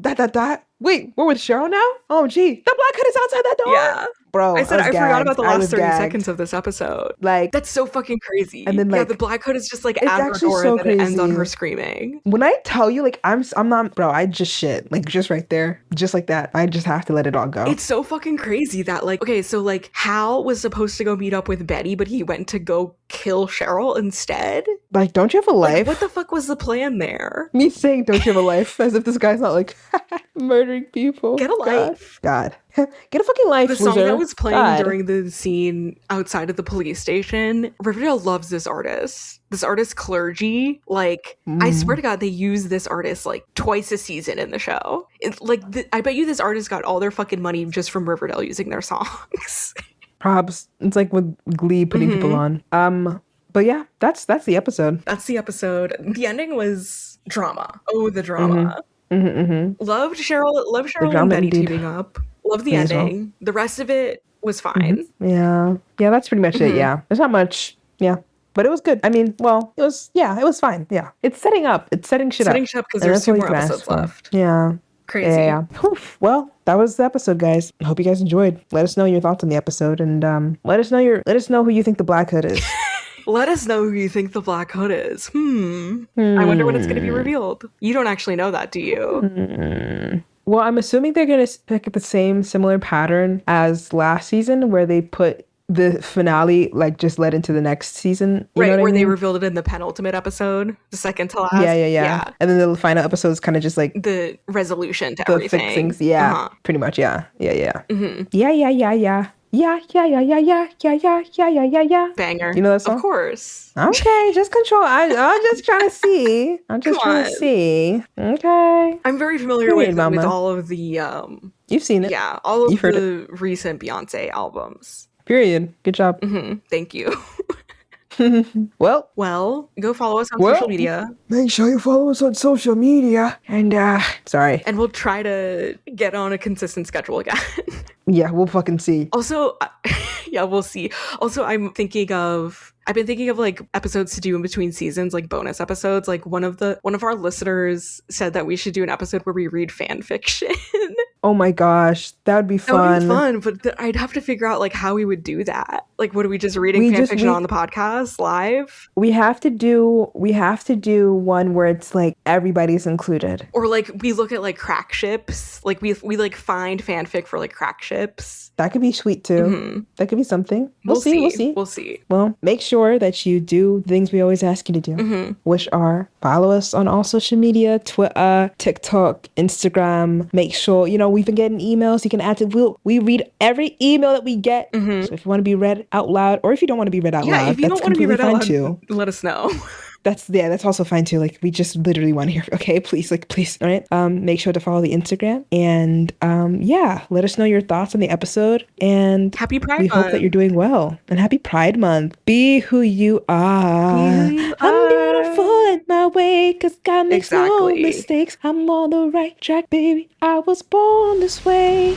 Wait, we're with Cheryl now? Oh, gee. The Black Hood is outside that door? Yeah. Bro, I said was I forgot gagged. about the I last was 30 gagged. seconds of this episode. Like, that's so fucking crazy. and then, yeah, like, the Black Hood is just like it's at her actually door, so and then it ends on crazy. her screaming. When I tell you, like, I'm not, bro, I just shit. Like, just right there. Just like that. I just have to let it all go. It's so fucking crazy that, like, okay, so, like, Hal was supposed to go meet up with Betty, but he went to go kill Cheryl instead? Like, don't you have a life? Like, what the fuck was the plan there? Me saying, don't you have a life? As if this guy's not, like, murdering people. Get a life. God. Get a fucking life, The song loser. that was playing God. during the scene outside of the police station, Riverdale loves this artist. This artist, Clergy. Like, I swear to God, they use this artist, like, twice a season in the show. I bet you this artist got all their fucking money just from Riverdale using their songs. Props. It's like with Glee putting people on. But yeah, that's the episode. That's the episode. The ending was drama. Oh, the drama. Loved Cheryl and Betty indeed. teaming up. Loved the Me as well. ending. The rest of it was fine. Yeah, that's pretty much it. Yeah, there's not much. Yeah, but it was good. I mean, well, it was fine. Yeah, it's setting up. It's setting shit up. Setting shit up because And there's that's 2 all you more can ask episodes for. left. Yeah. Crazy. Yeah. Whew. Well, that was the episode, guys. I hope you guys enjoyed. Let us know your thoughts on the episode, and let us know who you think the Black Hood is. Let us know who you think the Black Hood is. I wonder when it's going to be revealed. You don't actually know that, do you? Well, I'm assuming they're going to pick up the same similar pattern as last season, where they put the finale like just led into the next season. You know Right, what I where they mean? revealed it in the penultimate episode, the second to last. Yeah. And then the final episode is kind of just like The resolution to the everything. fixings. Yeah, Uh-huh. pretty much. Yeah. Yeah. Banger. You know that song? Of course. Okay, just control. I'm just trying to see. I'm just Come trying to on. see. Okay. I'm very familiar Period, with mama. all of the You've seen it. yeah, all of You've heard the recent Beyonce albums. Period. Good job. Thank you. Well, Well, go follow us on Well- social media, make sure you follow us on social media. And sorry. and we'll try to get on a consistent schedule again. Yeah, we'll fucking see. Also, yeah, we'll see. Also, I've been thinking of like episodes to do in between seasons, like bonus episodes. Like one of our listeners said that we should do an episode where we read fan fiction. Oh my gosh, that would be That would fun. be fun, but I'd have to figure out like how we would do that. Like, what are we just reading We fan just fiction read- on the podcast live? We have to do one where it's like everybody's included. Or like we look at like crack ships, like we like find fanfic for like crack ships. That could be sweet too. That could be something. We'll see. We'll see. Well, make sure that you do things we always ask you to do, which are follow us on all social media, Twitter, TikTok, Instagram. Make sure, we've been getting emails. You can add to, we read every email that we get. So if you want to be read out loud, or if you don't want to be read out Yeah, loud, if you that's don't want to be completely read out fine loud, too. let us know. That's also fine too. Like, we just literally want to hear, okay, please, all right? Make sure to follow the Instagram, and let us know your thoughts on the episode, and Happy Pride we Month. hope that you're doing well, and happy Pride Month. Be who you are. Be who you I'm are. beautiful in my way, 'cause God makes no Exactly. mistakes. I'm on the right track, baby. I was born this way.